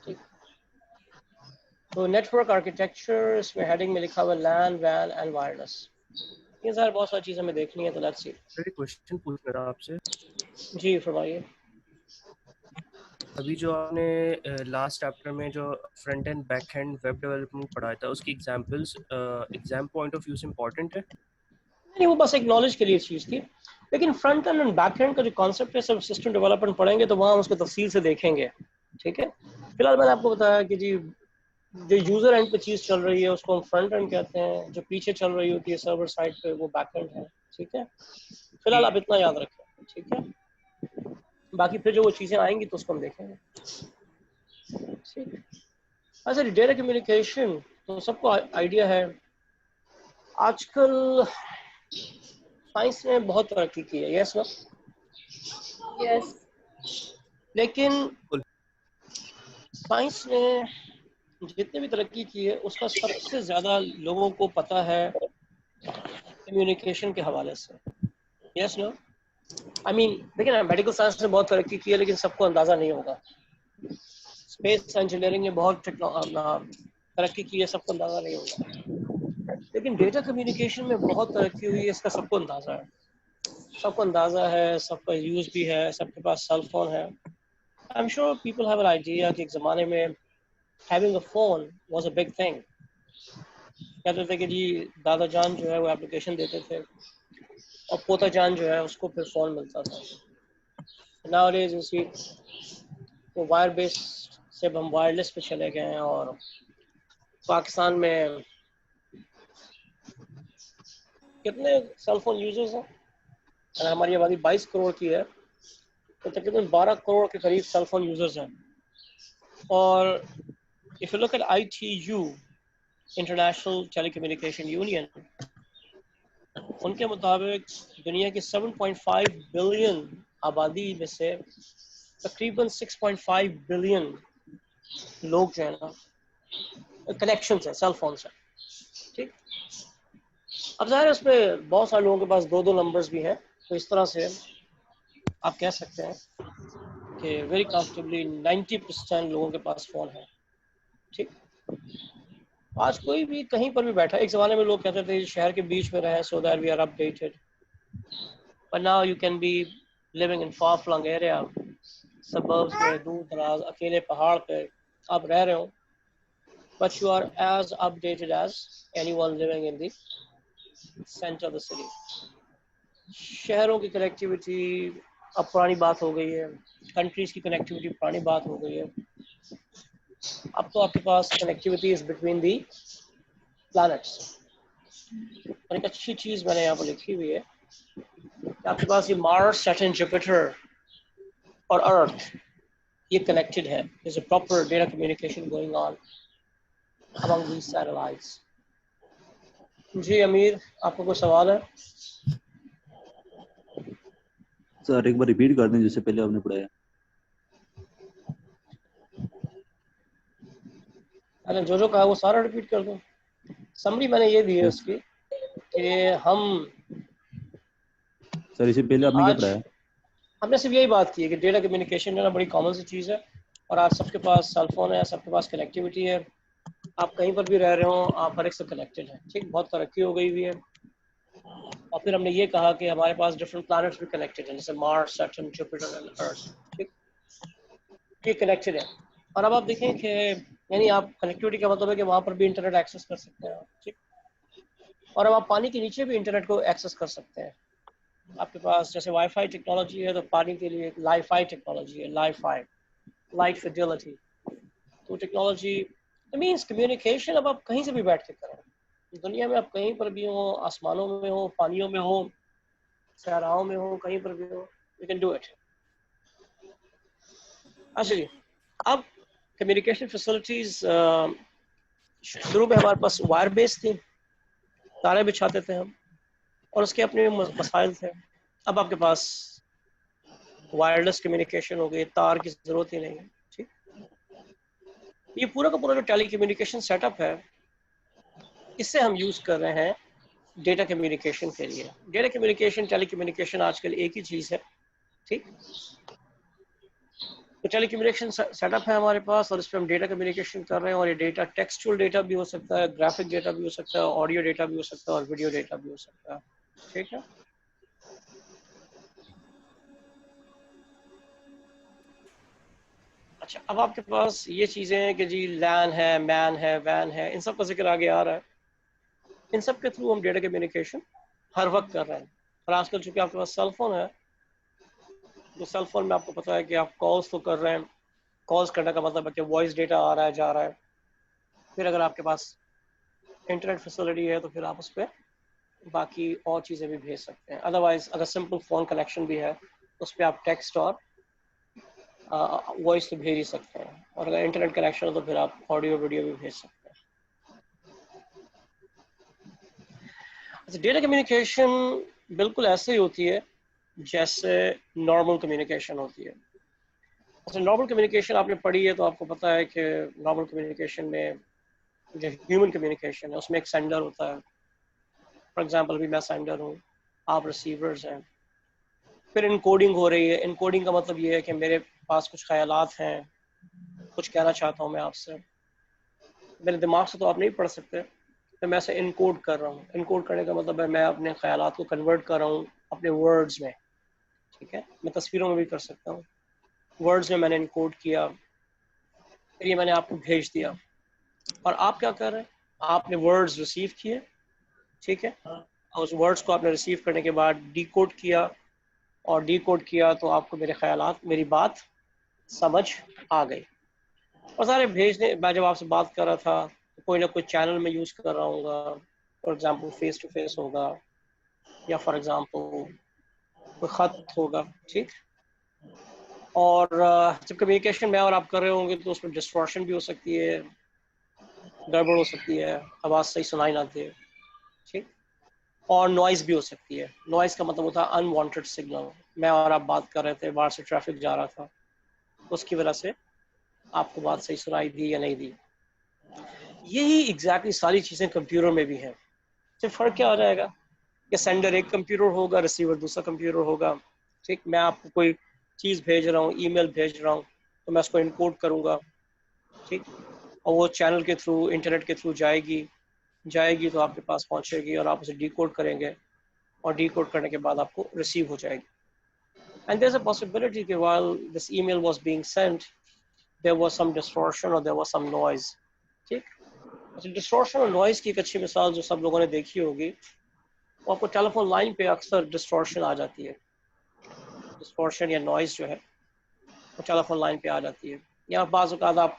ठीक. तो नेटवर्क आर्किटेक्चर इसमें हेडिंग में लिखा हुआ LAN, WAN एंड वायरलेस. ये सारी बहुत सारी चीज़ें हमें देखनी है, तो लेट्स सी. सर क्वेश्चन पूछना था आपसे. जी फरमाइए. अभी जो आपने लास्ट चैप्टर में जो front end back and web development पढ़ाया था, उसकी examples exam point of view से इम्पोर्टेंट है? नहीं, वो बस एक नॉलेज के लिए चीज़ थी, लेकिन front end and back and का जो कॉन्सेप्ट है, सब सिस्टम डेवलपमेंट पढ़ेंगे तो वहाँ हम उसको तफसील से देखेंगे. ठीक है. फिलहाल मैंने आपको बताया कि जी जो यूजर एंड पे चीज़ चल रही है उसको हम फ्रंट एंड कहते हैं, जो पीछे चल रही होती है सर्वर साइड पे वो बैक एंड है. ठीक है. फिलहाल आप इतना याद रखें. ठीक है. बाकी फिर जो वो चीज़ें आएंगी तो उसको हम देखेंगे. ठीक. अच्छा, डेटा कम्युनिकेशन तो सबको आइडिया है. आजकल साइंस ने बहुत तरक्की की है. यस ना? यस. लेकिन साइंस ने जितने भी तरक्की की है उसका सबसे ज़्यादा लोगों को पता है कम्युनिकेशन के हवाले से. Yes no? आई मीन देखिए ना, मेडिकल साइंस ने बहुत तरक्की की है लेकिन सबको अंदाज़ा नहीं होगा. स्पेस इंजीनियरिंग ने बहुत तरक्की की है, सबको अंदाज़ा नहीं होगा. लेकिन डेटा कम्युनिकेशन में बहुत तरक्की हुई है, इसका सबको अंदाज़ा है. सबको अंदाज़ा है, सबका यूज़ भी है, सबके पास सेल फोन है. I am sure people have an idea कि एक ज़माने में having a phone was a big thing. कहते थे कि जी दादा जान जो है वो एप्लीकेशन देते थे और पोता जान जो है उसको फिर फ़ोन मिलता था. नाउअडेज यू सी वो वायर बेस्ड से हम वायरलेस पे चले गए हैं, और पाकिस्तान में कितने सेल फोन यूजर्स हैं? अगर हमारी आबादी 22 करोड़ की है तो तकरीबन 12 करोड़ के करीब सेल फोन यूजर्स हैं. और if you look at ITU, international telecommunication union, उनके मुताबिक दुनिया की 7.5 बिलियन आबादी में से तकरीबन 6.5 बिलियन लोग जो है ना कनेक्शन है सेल फोन से. ठीक. अब ज़ाहिर है उसमें बहुत सारे लोगों के पास दो नंबर्स भी हैं, तो इस तरह से आप कह सकते हैं कि वेरी कंफर्टेबली 90% लोगों के पास फ़ोन है. ठीक. आज कोई भी कहीं पर भी बैठा. एक ज़माने में लोग कहते थे शहर के बीच में रहें so that we are updated, but now you can be living in far flung area, suburbs में, दूर दराज अकेले पहाड़ पे, आप रह रहे हो, but you are as updated as anyone living in the center of the city. शहरों की कनेक्टिविटी अब पुरानी बात हो गई है, कंट्रीज की कनेक्टिविटी पुरानी बात हो गई है। अब तो आपके पास connectivity is between the planets. और एक अच्छी चीज मैंने यहाँ पर लिखी हुई है कि आपके पास ये मार्स, सैटर्न, जुपिटर और अर्थ ये कनेक्टेड है। There's a proper data communication going on among these satellites. जी अमीर, आपको कोई सवाल है? सर एक बार रिपीट कर दें जिससे पहले आपने पढ़ाया। अरे जो कहा वो सारा रिपीट कर दो। समरी मैंने ये दी है उसकी कि हम सर इससे पहले आपने क्या पढ़ाया? हमने सिर्फ यही बात की है कि डेटा कम्युनिकेशन जो है बड़ी कॉमन सी चीज़ है और आज सबके पास सेलफोन है, सबके पास कनेक्टिविटी है। आप कहीं पर भी रह रहे हो, आप हर एक से कनेक्टेड हैं। ठीक, बहुत तरक्की हो गई हुई है। और फिर हमने ये कहा कि हमारे पास डिफरेंट प्लैनेट्स भी कनेक्टेड हैं, जैसे Mars, Saturn, Jupiter and earth. ठीक, ये कनेक्टेड है। और अब आप देखें कि यानी आप कनेक्टिविटी का मतलब है कि वहाँ पर भी इंटरनेट एक्सेस कर सकते हैं। ठीक, और अब आप पानी के नीचे भी इंटरनेट को एक्सेस कर सकते हैं। आपके पास जैसे वाईफाई टेक्नोलॉजी है तो पानी के लिए लाईफाई टेक्नोलॉजी है, लाईफाई, लाइट फिडेलिटी। तो टेक्नोलॉजी मीन्स कम्युनिकेशन अब आप कहीं से भी बैठ के करें, दुनिया में आप कहीं पर भी हो, आसमानों में हो, पानियों में हो, सहराओं में हो, कहीं पर भी हो, यू कैन डू इट। अच्छा जी, अब कम्युनिकेशन फैसिलिटीज शुरू में हमारे पास वायर बेस्ड थी, तारे बिछाते थे हम और उसके अपने मसाइल थे। अब आपके पास वायरलेस कम्युनिकेशन हो गई, तार की जरूरत ही नहीं है। ठीक, ये पूरा का पूरा जो टेली कम्युनिकेशन सेटअप है इससे हम यूज कर रहे हैं डेटा कम्युनिकेशन के लिए। डेटा कम्युनिकेशन, टेली कम्युनिकेशन आजकल एक ही चीज है। ठीक, तो टेली कम्युनिकेशन सेटअप है हमारे पास और इस पर हम डेटा कम्युनिकेशन कर रहे हैं। और ये डेटा टेक्सचुअल डेटा भी हो सकता है, ग्राफिक डेटा भी हो सकता है, ऑडियो डेटा भी हो सकता है और वीडियो डेटा भी हो सकता है। ठीक है, अच्छा अब आपके पास ये चीजें हैं कि जी लैन है, मैन है, वैन है, इन सब का जिक्र आगे आ रहा है। इन सब के थ्रू हम डेटा कम्युनिकेशन हर वक्त कर रहे हैं। और आजकल चूंकि आपके पास सेल फोन है तो सेल फोन में आपको पता है कि आप कॉल्स तो कर रहे हैं। कॉल्स करने का मतलब है कि वॉइस डेटा आ रहा है, जा रहा है। फिर अगर आपके पास इंटरनेट फैसिलिटी है तो फिर आप उस पर बाकी और चीज़ें भी भेज सकते हैं। अदरवाइज अगर सिंपल फ़ोन कनेक्शन भी है तो उस पर आप टेक्स्ट और वॉइस तो भेज ही सकते हैं। और अगर इंटरनेट कनेक्शन हो तो फिर आप ऑडियो वीडियो भी भेज सकते हैं। अच्छा, डेटा कम्युनिकेशन बिल्कुल ऐसे ही होती है जैसे नॉर्मल कम्युनिकेशन होती है। अच्छा, नॉर्मल कम्युनिकेशन आपने पढ़ी है तो आपको पता है कि नॉर्मल कम्युनिकेशन में जो ह्यूमन कम्युनिकेशन है उसमें एक सेंडर होता है। फॉर एग्जांपल अभी मैं सेंडर हूँ, आप रिसीवर्स हैं। फिर इनकोडिंग हो रही है। इनकोडिंग का मतलब ये है कि मेरे पास कुछ ख्यालात हैं, कुछ कहना चाहता हूँ मैं आपसे, मेरे दिमाग से तो आप नहीं पढ़ सकते, तो मैं ऐसे इनकोड कर रहा हूँ। इनकोड करने का मतलब है मैं अपने ख्यालात को कन्वर्ट कर रहा हूँ अपने वर्ड्स में। ठीक है, मैं तस्वीरों में भी कर सकता हूँ। वर्ड्स में मैंने इनकोड किया, फिर ये मैंने आपको भेज दिया। और आप क्या कर रहे हैं, आपने वर्ड्स रिसीव किए। ठीक है, और उस वर्ड्स को आपने रिसीव करने के बाद डिकोड किया, और डिकोड किया तो आपको मेरे ख्यालात, मेरी बात समझ आ गई। और सारे भेजने, मैं जब आपसे बात कर रहा था तो कोई ना कोई चैनल में यूज़ कर रहा हूँ। For example face to face होगा, या फॉर एग्जांपल कोई ख़त होगा। ठीक, और जब कम्युनिकेशन मैं और आप कर रहे होंगे तो उसमें डिस्टॉर्शन भी हो सकती है, गड़बड़ हो सकती है, आवाज़ सही सुनाई ना दे। ठीक, और नॉइज़ भी हो सकती है। नॉइज़ का मतलब होता है अनवांटेड सिग्नल। मैं और आप बात कर रहे थे, बाहर से ट्रैफिक जा रहा था, उसकी वजह से आपको बात सही सुनाई दी या नहीं दी। यही एग्जैक्टली सारी चीज़ें कंप्यूटर में भी हैं। सिर्फ फ़र्क क्या हो जाएगा कि सेंडर एक कंप्यूटर होगा, रिसीवर दूसरा कंप्यूटर होगा। ठीक, मैं आपको कोई चीज़ भेज रहा हूँ, ईमेल भेज रहा हूँ, तो मैं उसको इनकोड करूँगा। ठीक, और वो चैनल के थ्रू, इंटरनेट के थ्रू जाएगी तो आपके पास पहुँचेगी और आप उसे डिकोड करेंगे, और डिकोड करने के बाद आपको रिसीव हो जाएगी। And there is a possibility कि while this email was being sent, there was some distortion or there was some noise. ठीक, अच्छा डिस्टॉर्शन और नॉइज की एक अच्छी मिसाल जो सब लोगों ने देखी होगी, वो आपको टेलीफोन लाइन पे अक्सर डिस्टॉर्शन आ जाती है, डिस्टॉर्शन या नॉइज जो है वो टेलीफोन लाइन पे आ जाती है। या बाज़ औक़ात आप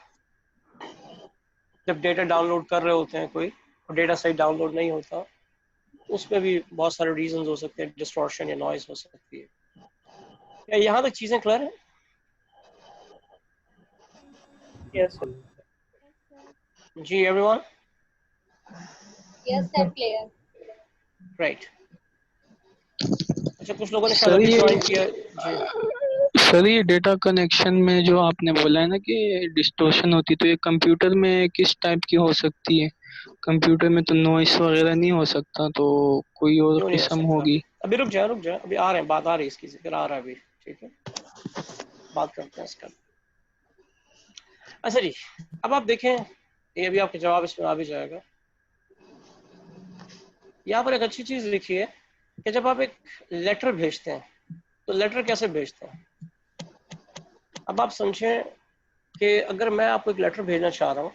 जब डेटा डाउनलोड कर रहे होते हैं कोई और डेटा सही डाउनलोड नहीं होता, उसमें भी बहुत सारे रीजंस हो सकते हैं, डिस्टॉर्शन या नॉइज हो सकती है। क्या यहाँ तक चीज़ें क्लियर हैं? Yes, sir. जी everyone? Yes, sir, clear. Right. अच्छा कुछ लोगों ने सर ये ज्वाइन किया जी। सर ये डेटा कनेक्शन में जो आपने बोला है ना कि डिस्टोर्शन होती है, तो ये कंप्यूटर में किस टाइप की हो सकती है? कंप्यूटर में तो नॉइस वगैरह नहीं हो सकता, तो कोई और क्यों नहीं हो किस्म सकता? होगी? अभी रुक जाए अभी आ रहे हैं, बात आ रही है इसकी, जिक्र आ रहा है अभी, ठीक है, बात करते हैं इसका। अच्छा जी, अब आप देखें, ये अभी आपके जवाब इसमें आ भी जाएगा। यहाँ पर एक अच्छी चीज लिखी है कि जब आप एक लेटर भेजते हैं तो लेटर कैसे भेजते हैं। अब आप समझें कि अगर मैं आपको एक लेटर भेजना चाह रहा हूँ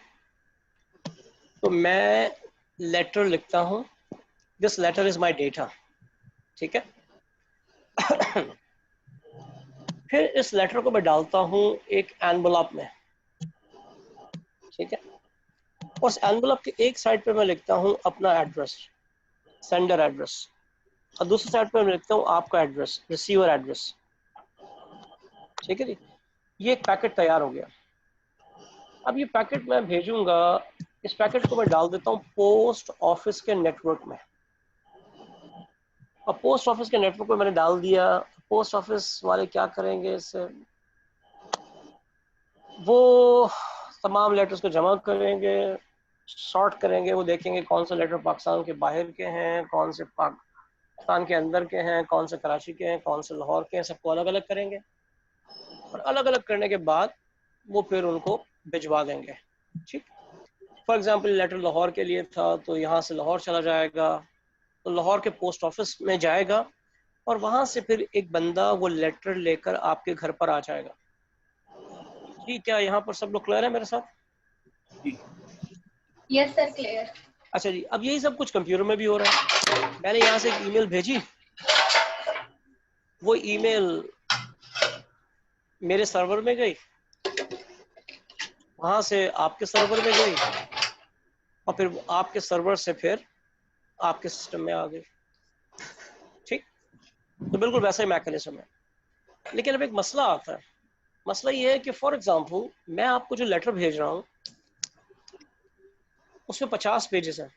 तो मैं लेटर लिखता हूँ, this letter is my data, ठीक है। फिर इस लेटर को मैं डालता हूँ एक एनवलप में, ठीक है। उस एनवलप के एक साइड पे मैं लिखता हूँ अपना एड्रेस, सेंडर एड्रेस, और दूसरी साइड पे मैं लिखता हूँ आपका एड्रेस, रिसीवर एड्रेस, ठीक है जी। ये एक पैकेट तैयार हो गया। अब ये पैकेट मैं भेजूंगा, इस पैकेट को मैं डाल देता हूँ पोस्ट ऑफिस के नेटवर्क में, और पोस्ट ऑफिस के नेटवर्क में मैंने डाल दिया। पोस्ट ऑफिस वाले क्या करेंगे, इससे वो तमाम लेटर्स को जमा करेंगे, सॉर्ट करेंगे, वो देखेंगे कौन सा लेटर पाकिस्तान के बाहर के हैं, कौन से पाकिस्तान के अंदर के हैं, कौन से कराची के हैं, कौन से लाहौर के हैं, सबको अलग अलग करेंगे, और अलग अलग करने के बाद वो फिर उनको भिजवा देंगे, ठीक। फॉर एग्जांपल लेटर लाहौर के लिए था तो यहाँ से लाहौर चला जाएगा, तो लाहौर के पोस्ट ऑफिस में जाएगा, और वहाँ से फिर एक बंदा वो लेटर लेकर आपके घर पर आ जाएगा। जी, क्या यहाँ पर सब लोग क्लियर है मेरे साथ? Yes, sir, clear. अच्छा जी, अब यही सब कुछ कंप्यूटर में भी हो रहा है। मैंने यहाँ से एक ईमेल भेजी, वो ईमेल मेरे सर्वर में गई, वहां से आपके सर्वर में गई, और फिर आपके सर्वर से फिर आपके सिस्टम में आ गई, ठीक। तो बिल्कुल वैसा ही मैकेनिज्म है। लेकिन अब एक मसला आता है। मसला ये है कि फॉर एग्जांपल मैं आपको जो लेटर भेज रहा हूँ उसमें 50 पेजेस हैं।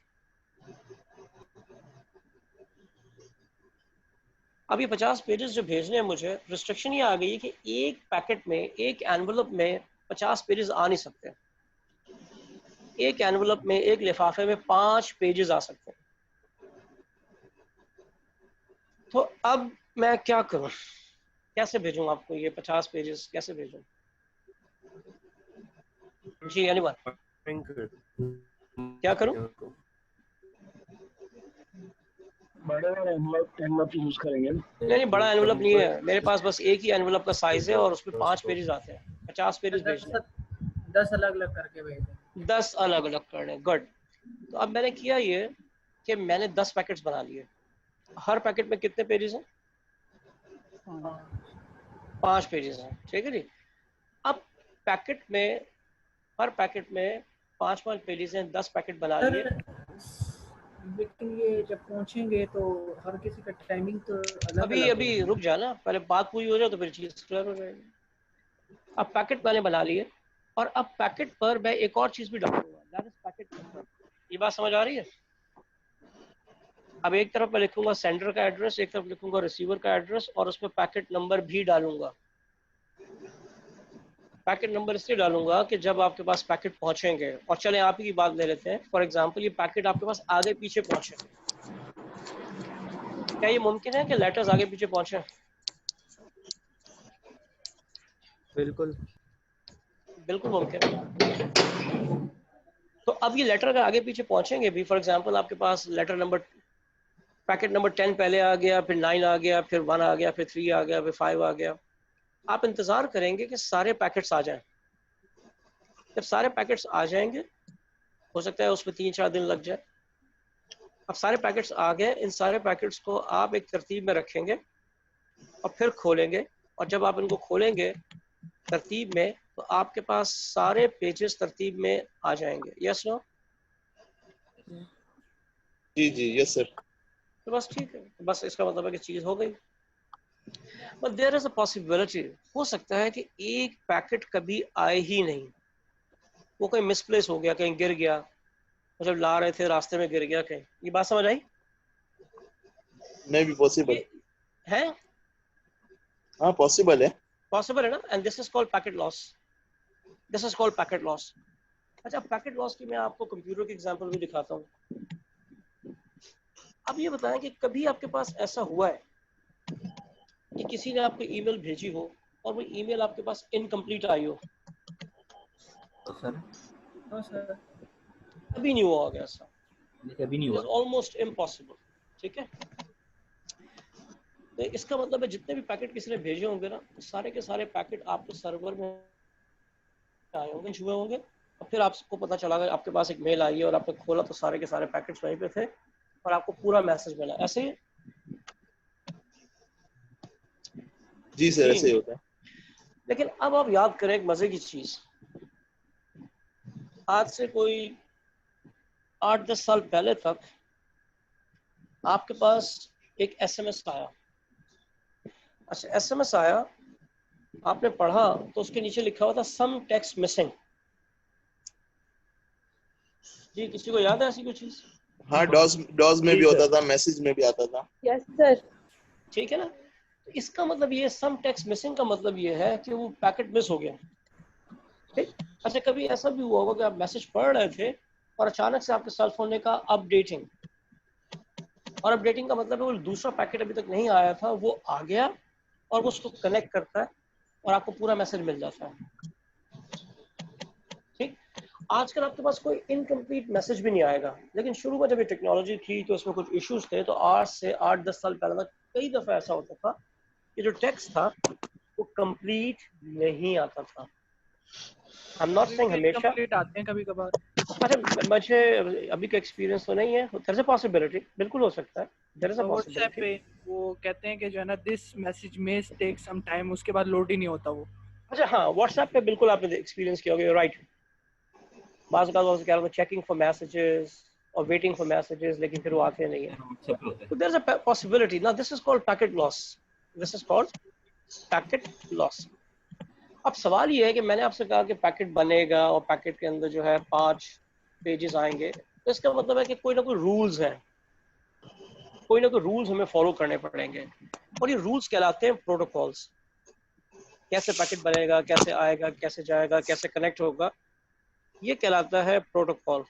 अब ये 50 पेजेस जो भेजने हैं मुझे, रिस्ट्रिक्शन ये आ गई है कि एक पैकेट में, एक एनवलप में 50 पेजेस आ नहीं सकते। एक एनवलप में, एक लिफाफे में 5 पेजेस आ सकते हैं। तो अब मैं क्या करूं, कैसे भेजूं आपको ये 50 पेजेस, कैसे भेजूं? जी एनीवन? क्या करूं? बड़ा एनवलप यूज करेंगे। नहीं, बड़ा एनवलप नहीं है मेरे पास, बस एक ही एनवलप का साइज है और उसमें 5 पेजेस आते हैं। 50 पेजेस भेजने, 10 अलग अलग करके भेजें। 10 अलग अलग करने, गुड। तो अब मैंने किया ये कि मैंने 10 पैकेट्स बना लिए। हर पैकेट में कितने पेजेस हैं? 5 पेजेस हैं, ठीक है जी। अब पैकेट में, हर पैकेट में 5-5 पेजेस हैं, 10 पैकेट बना लिए। लेकिन ये जब पहुंचेंगे तो हर किसी का टाइमिंग तो अलग अभी रुक जाना, पहले बात पूरी हो जाए तो फिर चीज क्लियर हो जाएगी। अब पैकेट मैंने बना लिए, और अब पैकेट पर मैं एक और चीज भी डालूंगा, दैट इज पैकेट नंबर। ये बात समझ आ रही है? अब एक तरफ मैं लिखूंगा सेंडर का एड्रेस, एक तरफ लिखूंगा रिसीवर का एड्रेस, और उसमें पैकेट नंबर भी डालूंगा। पैकेट नंबर इसलिए डालूंगा कि जब आपके पास पैकेट पहुंचेंगे, और चलें आप ही की बात ले लेते हैं, फॉर एग्जांपल ये पैकेट आपके पास आगे पीछे पहुंचे, क्या ये मुमकिन है कि लेटर्स आगे पीछे पहुंचे? बिल्कुल बिल्कुल मुमकिन है। तो अब ये लेटर अगर आगे पीछे पहुंचेंगे भी, फॉर एग्जांपल आपके पास लेटर नंबर, पैकेट नंबर 10 पहले आ गया, फिर 9 आ गया, फिर 1 आ गया, फिर 3 आ गया, फिर 5 आ गया। आप इंतजार करेंगे कि सारे पैकेट्स आ जाएं, जब सारे पैकेट्स आ जाएंगे, हो सकता है उसमें 3-4 दिन लग जाए। अब सारे पैकेट्स आ गए, इन सारे पैकेट्स को आप एक तरतीब में रखेंगे और फिर खोलेंगे, और जब आप इनको खोलेंगे तरतीब में, तो आपके पास सारे पेजेस तरतीब में आ जाएंगे। Yes no? जी जी यस सर। तो बस ठीक है, बस इसका मतलब है कि चीज़ हो गई। But there is a possibility, हो सकता है कि एक पैकेट कभी आए ही नहीं, वो कहीं मिसप्लेस हो गया, कहीं गिर गया, जब ला रहे थे रास्ते में गिर गया कहीं। ये बात समझ आई? मे बी पॉसिबल है? हाँ पॉसिबल है। पॉसिबल है ना? And this is called packet loss. This is called packet loss. अच्छा, पैकेट लॉस की मैं आपको कंप्यूटर की एग्जांपल भी दिखाता हूँ। अब ये बताएं कि कभी आपके पास ऐसा हुआ है कि किसी ने आपको ईमेल भेजी हो और वो ईमेल आपके पास इनकम्प्लीट आई हो? सर सर कभी नहीं हुआ होगा ऐसा, कभी नहीं हुआ। Almost impossible. ठीक है, तो इसका मतलब है जितने भी पैकेट किसी ने भेजे होंगे ना, सारे के सारे पैकेट आपके सर्वर में आए होंगे, छुए होंगे, और फिर आपको पता चला कि आपके पास एक मेल आई है और आपने खोला तो सारे के सारे पैकेट्स वहीं पे थे और आपको पूरा मैसेज मिला। ऐसे ही? जी सर ऐसे ही होता है। लेकिन अब आप याद करें एक मजे की चीज, आज से कोई 8-10 साल पहले तक आपके पास एक एसएमएस आया। अच्छा, एसएमएस आया, आपने पढ़ा तो उसके नीचे लिखा हुआ था सम टेक्स्ट मिसिंग। जी, किसी को याद है ऐसी कोई चीज? हाँ डॉज में भी होता था, मैसेज में भी आता था। Yes sir. ठीक है ना, तो इसका मतलब ये सम टेक्स्ट मिसिंग का मतलब ये है कि वो पैकेट मिस हो गया। ठीक। अच्छा, कभी ऐसा भी हुआ होगा कि आप मैसेज पढ़ रहे थे और अचानक से आपके सेल फोन ने कहा अपडेटिंग, और अपडेटिंग का मतलब है वो दूसरा पैकेट अभी तक नहीं आया था, वो आ गया और वो उसको कनेक्ट करता है और आपको पूरा मैसेज मिल जाता है। ठीक। आजकल आपके पास कोई इनकम्प्लीट मैसेज भी नहीं आएगा, लेकिन शुरू में जब ये टेक्नोलॉजी थी तो इसमें कुछ इश्यूज थे, तो आज से 8-10 साल पहले तक कई दफा ऐसा होता था कि जो टेक्स्ट था वो कंप्लीट नहीं आता था। I'm not saying हमेशा कंप्लीट आते हैं कभी कभार। अच्छा, मुझे अभी का एक्सपीरियंस तो नहीं है, there is a possibility, बिल्कुल हो सकता है, there is a WhatsApp possibility। पे वो कहते हैं कि जो है ना दिस मैसेज में टेक सम टाइम, उसके बाद लोड ही नहीं होता वो। अच्छा हाँ, व्हाट्सएप पे बिल्कुल आपने एक्सपीरियंस किया होगा, राइट। बाज़ का कह रहा था चेकिंग फॉर मैसेजेस और वेटिंग फॉर मैसेजेस, लेकिन फिर वो आते नहीं है। तो देयर इज अ पॉसिबिलिटी ना, this is called packet loss. This is called packet loss. अब सवाल ये है कि मैंने आपसे कहा कि पैकेट बनेगा और पैकेट के अंदर जो है 5 पेजेस आएंगे, तो इसका मतलब है कि कोई ना कोई रूल्स हैं, कोई ना कोई रूल्स हमें फॉलो करने पड़ेंगे, और ये रूल्स कहलाते हैं प्रोटोकॉल्स। कैसे पैकेट बनेगा, कैसे आएगा, कैसे जाएगा, कैसे कनेक्ट होगा, ये कहलाता है प्रोटोकॉल।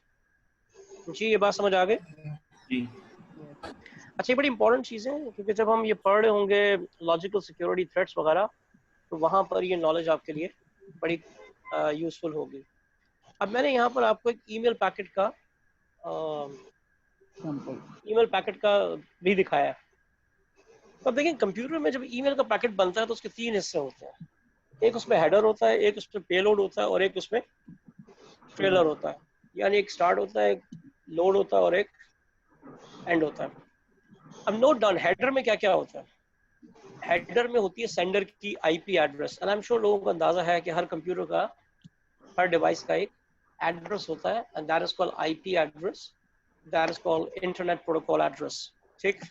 जी, ये बात समझ आ गई? जी। अच्छा, ये बड़ी इंपॉर्टेंट चीज़ है, क्योंकि जब हम ये पढ़ रहे होंगे लॉजिकल सिक्योरिटी थ्रेट्स वगैरह, तो वहाँ पर ये नॉलेज आपके लिए बड़ी यूजफुल होगी। अब मैंने यहाँ पर आपको एक ईमेल पैकेट का भी दिखाया है। तो अब देखिए, कंप्यूटर में जब ईमेल का पैकेट बनता है तो उसके 3 हिस्से होते हैं। एक उसमें हेडर होता है, एक उसमें पेलोड होता है, और एक उसमें ट्रेलर होता है। यानी एक स्टार्ट होता है, एक लोड होता है और एक एंड होता है। अब नोट डाउन, हेडर में क्या क्या होता है। हेडर में होती है सेंडर की IP address, and I am sure लोगों को अंदाजा है कि हर कंप्यूटर का, हर डिवाइस का एक एड्रेस होता है, and that is called IP address, that is called internet protocol address. ठीक,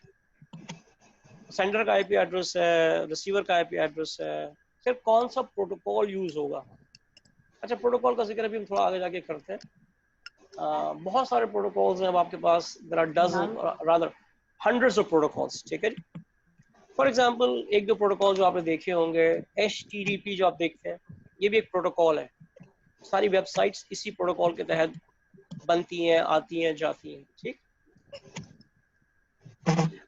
सेंडर का आईपी एड्रेस है, रिसीवर का आईपी एड्रेस है, फिर कौन सा प्रोटोकॉल यूज होगा। अच्छा, प्रोटोकॉल का जिक्र अभी हम थोड़ा आगे जाके करते हैं। बहुत सारे प्रोटोकॉल्स हैं अब आपके पास, there are dozen rather hundreds of protocols. ठीक है, फॉर एग्जांपल एक दो प्रोटोकॉल जो आपने देखे होंगे, HTTP जो आप देखते हैं, ये भी एक प्रोटोकॉल है। सारी वेबसाइट्स इसी प्रोटोकॉल के तहत बनती हैं, आती हैं, जाती हैं। ठीक।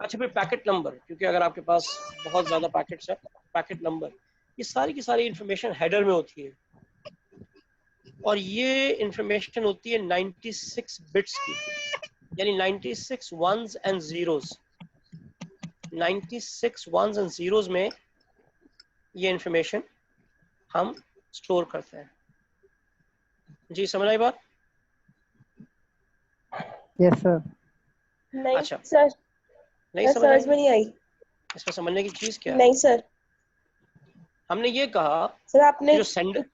अच्छा, फिर पैकेट नंबर, क्योंकि अगर आपके पास बहुत ज्यादा पैकेट्स है, पैकेट नंबर, ये सारी की सारी इंफॉर्मेशन हेडर में होती है, और ये इंफॉर्मेशन होती है 96 बिट्स की, यानी 96 ones and zeros. 96 ones and zeros में ये इंफॉर्मेशन हम स्टोर करते हैं। जी समझ आई बात? Yes sir. नहीं अच्छा सर, नहीं मैं समझ समझ में आई? नहीं आई। इसमें समझने की चीज क्या है? नहीं सर। हमने ये कहा सर कि आपने जो सेंडर,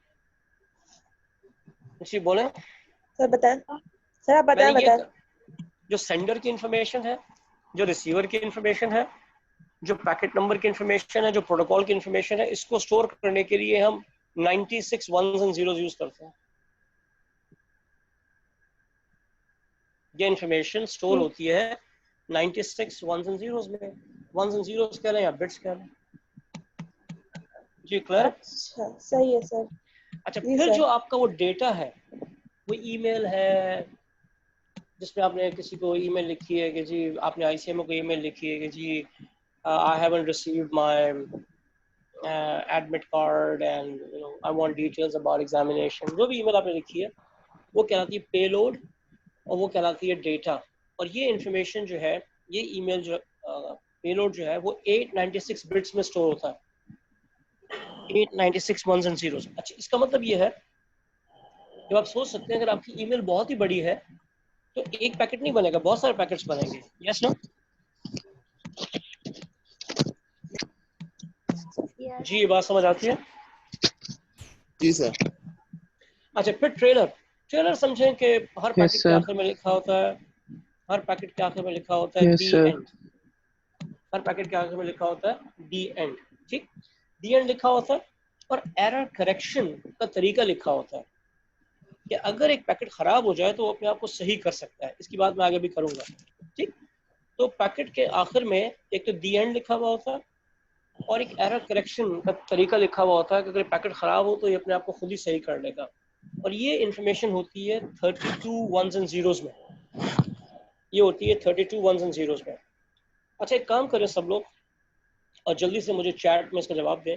जी बोले। सर बताएं, सर आप मैंने बताएं ये बताएं। जो सेंडर की इंफॉर्मेशन है, जो रिसीवर की इंफॉर्मेशन है, जो पैकेट नंबर की इंफॉर्मेशन है, जो प्रोटोकॉल की इंफॉर्मेशन है, इसको स्टोर करने के लिए हम 96 वंस एंड जीरोस यूज करते हैं। ये इंफॉर्मेशन स्टोर होती है 96 वंस एंड जीरोस में। वंस एंड जीरोस कह लें या बिट्स कह लें। जी क्लियर? अच्छा सही है सर। अच्छा जी फिर सर। जो आपका वो डेटा है, वो ईमेल है जिसमें आपने किसी को ईमेल लिखी है कि जी, आपने आईसीएमओ को ईमेल लिखी है कि जी I haven't received my admit card and I want details about examination, जो भी ईमेल आपने लिखी है वो कहलाती है पेलोड और वो कहलाती है डेटा। और ये इंफॉर्मेशन जो है, ये ईमेल जो पेलोड जो है वो 896 बिट्स में स्टोर होता है, 896 वंस एंड जीरोस। अच्छा इसका मतलब ये है, जब आप सोच सकते हैं अगर आपकी ईमेल बहुत ही बड़ी है तो एक पैकेट नहीं बनेगा, बहुत सारे पैकेट्स बनेंगे। Yes no? जी ये बात समझ आती है? जी सर। अच्छा फिर ट्रेलर। ट्रेलर समझें कि हर यस पैकेट के सर। आखिर में लिखा होता है, हर पैकेट के आखिर में लिखा होता है yes the sir. And. Her packet के आखिर में लिखा होता है दी एंड। ठीक, दी एंड लिखा होता है और एरर करेक्शन का तरीका लिखा होता है कि अगर एक पैकेट खराब हो जाए तो वो अपने आप को सही कर सकता है। इसकी बात मैं आगे भी करूंगा। ठीक, तो पैकेट के आखिर में एक तो दी एंड लिखा हुआ होता है और एक एरर करेक्शन का तरीका लिखा हुआ होता है कि अगर पैकेट खराब हो तो ये अपने आप को खुद ही सही कर लेगा। और ये इंफॉर्मेशन होती है 32 वंस एंड जीरोस में। ये होती है 32 वंस एंड जीरोस में। अच्छा एक काम करें सब लोग और जल्दी से मुझे चैट में इसका जवाब दें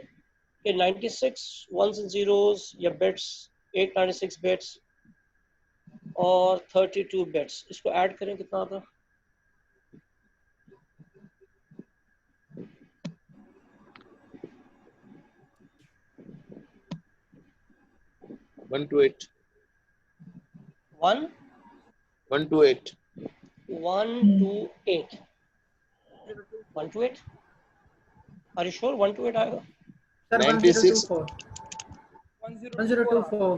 कि 96 वंस एंड जीरोस या बिट्स, 896 बिट्स और 32 बिट्स, इसको ऐड करें कितना आता है? 128 1 128 128 128। आर यू श्योर 128 आएगा? सर 96 1024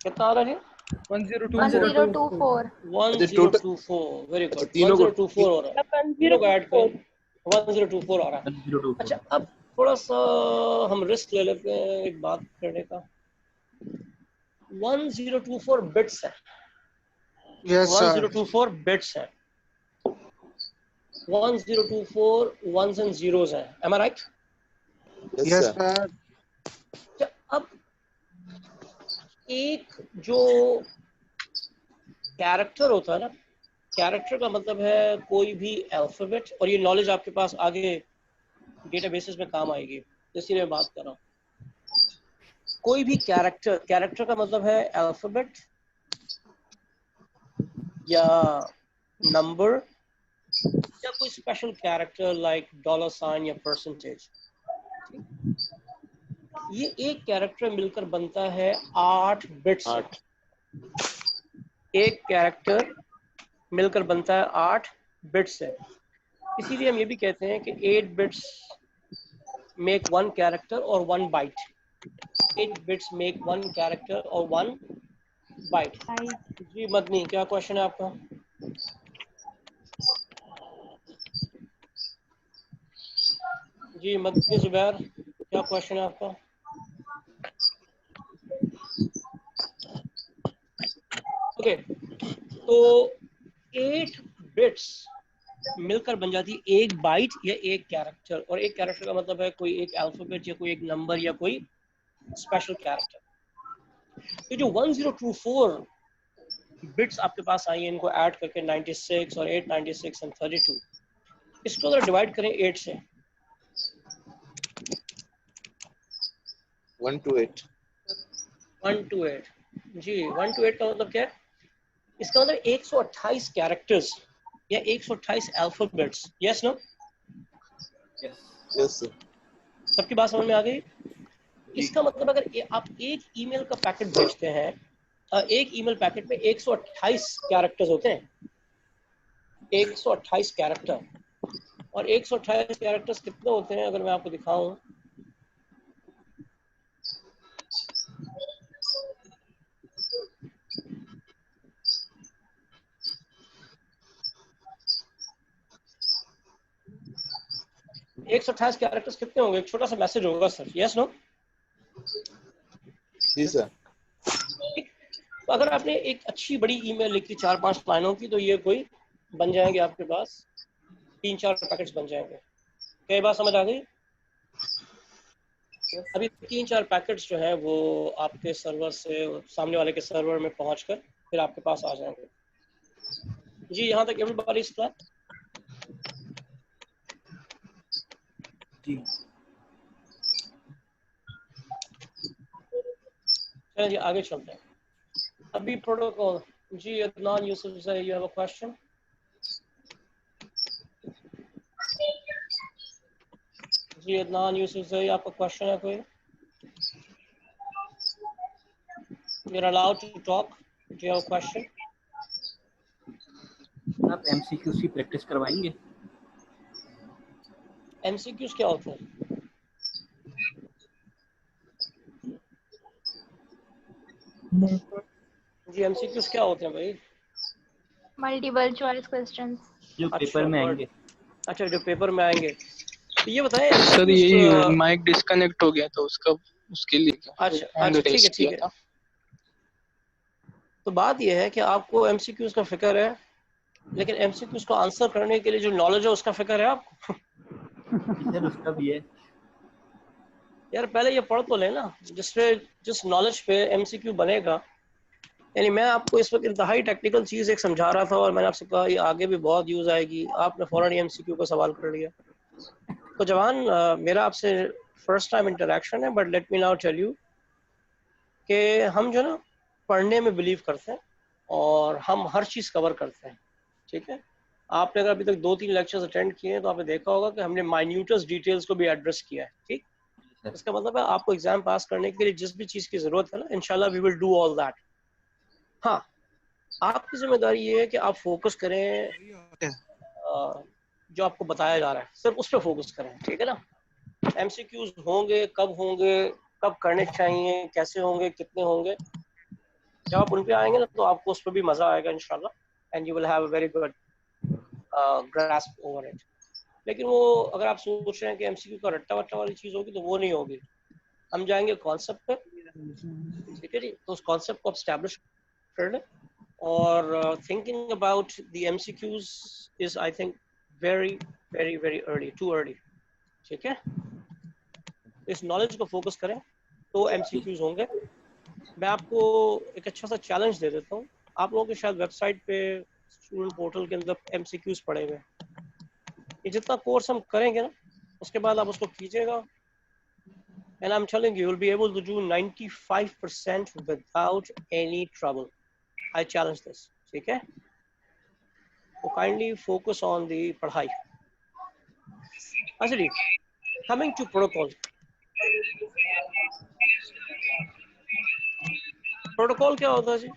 कितना आ रहा है? 1024 1024। Very good. तीनों को 1024 हो रहा है, तीनों को ऐड करें। 1024 आ रहा है। अच्छा अब थोड़ा सा हम रिस्क ले लेते हैं एक बात करने का। 1024 बिट्स है। Yes sir. 1024 बिट्स है। 1024 वंस एंड जीरोस है। एम आई राइट? Yes sir. अब एक जो कैरेक्टर होता है ना, कैरेक्टर का मतलब है कोई भी अल्फाबेट, और ये नॉलेज आपके पास आगे डेटाबेसेस में काम आएगी, इसीलिए मैं बात कर रहा हूँ। कोई भी कैरेक्टर, कैरेक्टर का मतलब है अल्फाबेट या नंबर या कोई special character like dollar sign या परसेंटेज। ये एक कैरेक्टर मिलकर बनता है 8 बिट्स। एक कैरेक्टर मिलकर बनता है 8 बिट्स से। इसीलिए हम ये भी कहते हैं कि 8 बिट्स मेक 1 कैरेक्टर और 1 बाइट। 8 बिट्स मेक 1 कैरेक्टर और 1 बाइट। जी मदनी, क्या क्वेश्चन है आपका? जी मदनी जुबैर, क्या क्वेश्चन है आपका? ओके, तो 8 बिट्स मिलकर बन जाती है 1 बाइट या 1 कैरेक्टर, और 1 कैरेक्टर का मतलब है कोई एक अल्फाबेट या कोई एक नंबर या कोई स्पेशल कैरेक्टर। ये जो 1024 बिट्स आपके पास आई है, इनको ऐड करके 96 और 896 और 32, इसको अगर डिवाइड करें 8 से 128 जी 128 का मतलब क्या है? इसका मतलब 128 कैरेक्टर्स या 128 alphabets. Yes no? Yes sir. सबकी बात समझ में आ गई? इसका मतलब अगर आप एक ईमेल का पैकेट भेजते हैं, एक ईमेल पैकेट में 128 कैरेक्टर्स होते हैं, 128 कैरेक्टर। और 128 कैरेक्टर्स कितने होते हैं अगर मैं आपको दिखाऊं, एक 128 कैरेक्टर्स कितने होंगे? एक छोटा सा मैसेज होगा सर, यस नो? जी सर। तो अगर आपने एक अच्छी बड़ी ईमेल लिखी 4-5 लाइनों की, तो ये कोई बन जाएंगे आपके पास 3-4 पैकेट्स बन जाएंगे। कई बात समझ आ गई? अभी 3-4 पैकेट्स जो है वो आपके सर्वर से सामने वाले के सर्वर में पहुंचकर फिर आपके पास आ जाएंगे। जी, यहाँ तक एवरीबॉडी इज क्लियर? जी चलिए जी आगे चलते हैं। अभी प्रोटोकॉल, जी अदनान यूसुफ से यू हैव अ क्वेश्चन? जी अदनान यूसुफ से आपका क्वेश्चन है कोई? You're allowed to talk. Do you have a question? आप MCQs की प्रैक्टिस करवाएंगे? MCQs क्या होते हैं? जी MCQs क्या होते हैं भाई? मल्टीपल चॉइस क्वेश्चंस जो पेपर में आएंगे। अच्छा, जो पेपर में आएंगे। तो ये बताएं सर, यही माइक डिस्कनेक्ट हो गया था उसके लिए क्या? अच्छा ठीक है। तो बात ये है कि आपको MCQs का फिक्र है, लेकिन MCQs को आंसर करने के लिए जो नॉलेज है उसका फिक्र है आपको? सर उसका भी है यार, पहले ये पढ़ तो लेना जिस नॉलेज पे MCQ बनेगा। यानी मैं आपको इस वक्त इंतहाई टेक्निकल चीज़ एक समझा रहा था और मैंने आपसे कहा ये आगे भी बहुत यूज़ आएगी, आपने फ़ौरन MCQ का सवाल कर लिया। तो जवान, मेरा आपसे फर्स्ट टाइम इंटरेक्शन है, but let me now tell you कि हम जो ना पढ़ने में बिलीव करते हैं और हम हर चीज़ कवर करते हैं, ठीक है? आपने अगर अभी तक 2-3 लेक्चर्स अटेंड किए हैं तो आपने देखा होगा कि हमने माइन्यूटेस्ट डिटेल्स को भी एड्रेस किया है, ठीक? इसका मतलब है आपको एग्जाम पास करने के लिए जिस भी चीज़ की ज़रूरत है ना, इंशाल्लाह we will do all that. हाँ, आपकी जिम्मेदारी ये है कि आप फोकस करें जो आपको बताया जा रहा है, सिर्फ उस पर फोकस करें, ठीक है ना? MCQs होंगे, कब करने चाहिए, कैसे होंगे, कितने होंगे, जब आप उन पे आएंगे ना तो आपको उस पर भी मजा आएगा इंशाल्लाह, and you will have a very good grasp over it. लेकिन वो अगर आप सोच रहे हैं कि MCQ का रट्टा वट्टा वाली चीज़ होगी तो वो नहीं होगी। हम जाएंगे कॉन्सेप्ट पे, ठीक है जी? तो उस कॉन्सेप्ट को एस्टैब्लिश कर लें और thinking about the MCQs is I think very very very early, too early, ठीक है? इस नॉलेज को फोकस करें तो MCQs होंगे। मैं आपको एक अच्छा सा चैलेंज दे देता हूँ। आप लोगों के शायद वेबसाइट पे स्टूडेंट पोर्टल के अंदर MCQs पड़े हुए। ये जितना कोर्स हम करेंगे ना उसके बाद आप उसको कीजिएगा, and I'm telling you, you'll be able to do 95% without any trouble. I challenge this, ठीक है? So kindly focus on the पढ़ाई। अच्छा जी, coming to protocol. प्रोटोकॉल क्या होता है जी?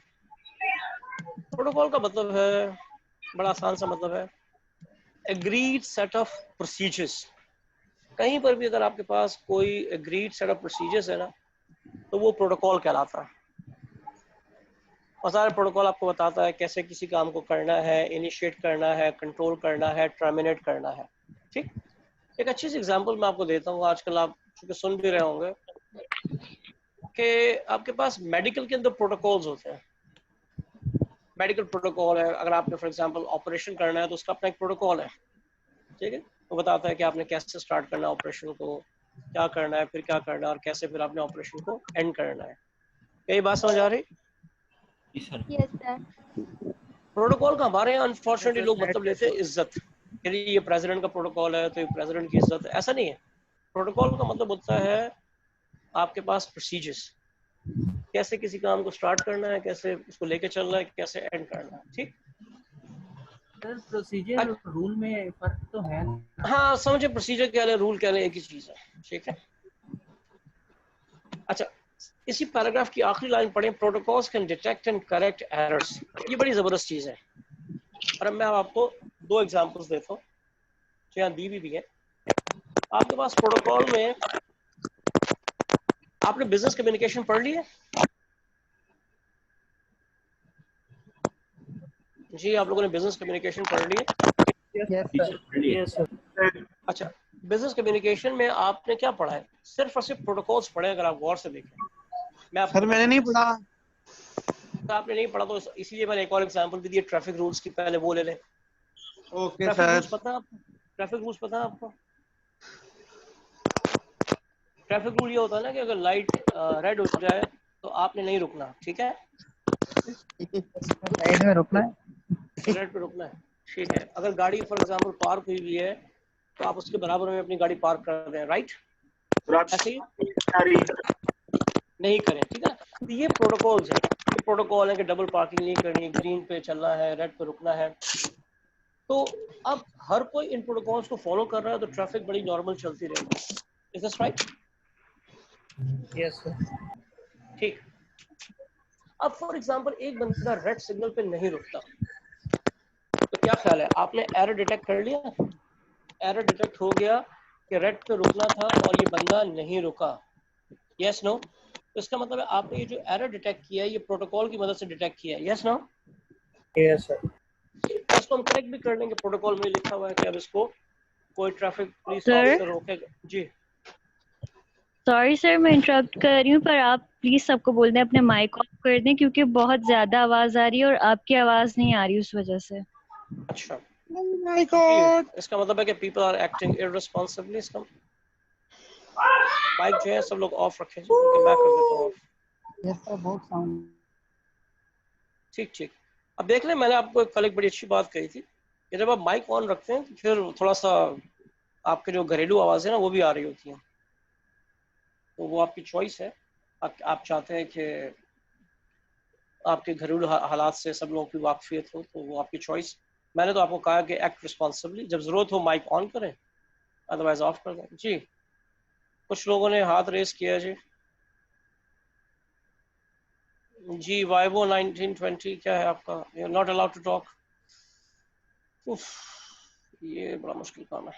प्रोटोकॉल का मतलब है, बड़ा आसान सा मतलब है, एग्रीड सेट ऑफ प्रोसीजर्स। कहीं पर भी अगर आपके पास कोई एग्रीड सेट ऑफ प्रोसीजर्स है ना तो वो प्रोटोकॉल कहलाता है। और सारा प्रोटोकॉल आपको बताता है कैसे किसी काम को करना है, इनिशिएट करना है, कंट्रोल करना है, टर्मिनेट करना है, ठीक? एक अच्छी सी एग्जांपल मैं आपको देता हूँ। आजकल आप चूंकि सुन भी रहे होंगे कि आपके पास मेडिकल के अंदर प्रोटोकॉल्स होते हैं। मेडिकल प्रोटोकॉल है, अगर आपने फॉर एग्जांपल ऑपरेशन करना है तो उसका अपना एक प्रोटोकॉल है, ठीक है? वो बताता है कि आपने कैसे स्टार्ट करना है ऑपरेशन को, क्या करना है, फिर क्या करना है और कैसे फिर आपने ऑपरेशन को एंड करना है। यही बात समझ आ रही? Yes sir. प्रोटोकॉल का हमारे यहाँ अनफॉर्चुनेटली लोग मतलब लेते हैं इज्जत, कि ये प्रेसिडेंट का प्रोटोकॉल है तो ये प्रेसिडेंट की इज्जत है। ऐसा नहीं है। प्रोटोकॉल का मतलब होता है आपके पास प्रोसीजर्स, कैसे किसी काम को स्टार्ट करना है, कैसे उसको लेके चलना है, कैसे एंड करना है, ठीक? सर प्रोसीजर रूल में फर्क तो है ना? हाँ समझे, प्रोसीजर क्या है, रूल क्या है, एक ही चीज है, ठीक है? अच्छा, इसी पैराग्राफ की आखिरी लाइन पढ़ें, protocols can detect and correct errors. ये बड़ी जबरदस्त चीज है। और अब मैं आपको 2 एग्जांपल्स देता हूँ जो यहाँ दी भी है। आपके पास प्रोटोकॉल में आपने बिजनेस कम्युनिकेशन पढ़ ली है? जी, आप लोगों ने बिजनेस कम्युनिकेशन पढ़ ली है? अच्छा, बिजनेस कम्युनिकेशन में आपने क्या पढ़ा है? सिर्फ और सिर्फ प्रोटोकॉल्स पढ़े, अगर आप गौर से देखें। मैं सर मैंने नहीं पढ़ा। आपने नहीं पढ़ा तो इसीलिए मैंने एक और एग्जांपल भी दिया ट्रैफिक रूल्स की, पहले वो ले लें। Okay traffic sir. रूल्स पता है आपको? ट्रैफिक रूल्स पता है आपको? ट्रैफिक रूल ये होता है ना कि अगर लाइट रेड हो जाए तो आपने नहीं रुकना, ठीक है? साइड में रुकना है, रेड पे रुकना है, ठीक है। अगर गाड़ी फॉर एग्जांपल पार्क हुई हुई है तो आप उसके बराबर में अपनी गाड़ी पार्क कर दें, राइट? ऐसे ही नहीं करें, ठीक है? तो ये प्रोटोकॉल्स है, ये प्रोटोकॉल है कि डबल पार्किंग नहीं करनी, ग्रीन पे चलना है, रेड पे रुकना है। तो अब हर कोई इन प्रोटोकॉल्स को फॉलो कर रहा है तो ट्रैफिक बड़ी नॉर्मल चलती रहेगी। Is this right? Yes sir. ठीक। अब फॉर एग्जांपल एक बंदा रेड सिग्नल पे नहीं रुकता, तो क्या ख्याल है, आपने एरर डिटेक्ट कर लिया? एरर डिटेक्ट हो गया कि रेड पे रुकना था और ये बंदा नहीं रुका, यस नो? तो इसका मतलब है आपने ये जो एरर डिटेक्ट किया है ये प्रोटोकॉल की मदद से डिटेक्ट किया है, यस नो? Yes sir. इसको हम करेक्ट भी कर लेंगे, प्रोटोकॉल में लिखा हुआ है कि अब इसको कोई ट्रैफिक पुलिस सर? ऑफिसर रोकेगा। जी सॉरी सर, मैं इंटरप्ट कर रही हूँ, पर आप प्लीज सबको बोल दें अपने माइक ऑफ कर दें, क्योंकि बहुत ज्यादा आवाज आ रही है और आपकी आवाज नहीं आ रही उस वजह से। अच्छा, माय गॉड, इसका मतलब है कि पीपल आर एक्टिंग इररिस्पांसिबली। इसका माइक जो है सब लोग ऑफ रखें, क्योंकि मैं कर देता हूँ ऑफ। यस सर, बहुत साउंड। ठीक ठीक। अब देख लें, मैंने आपको कल एक बड़ी अच्छी बात कही थी कि जब आप माइक ऑन रखते हैं तो फिर थोड़ा सा आपके जो घरेलू आवाज़ है ना वो भी आ रही होती हैं, तो वो आपकी चॉइस है। आप चाहते हैं कि आपके घरेलू हालात से सब लोगों की वाकफियत हो तो वो आपकी चॉइस। मैंने तो आपको कहा कि एक्ट रिस्पॉन्सिबली, जब ज़रूरत हो माइक ऑन करें, अदरवाइज ऑफ कर दें। जी, कुछ लोगों ने हाथ रेस किया। जी जी, वाइवो 1920 क्या है आपका? You are not allowed to talk. ये बड़ा मुश्किल काम है।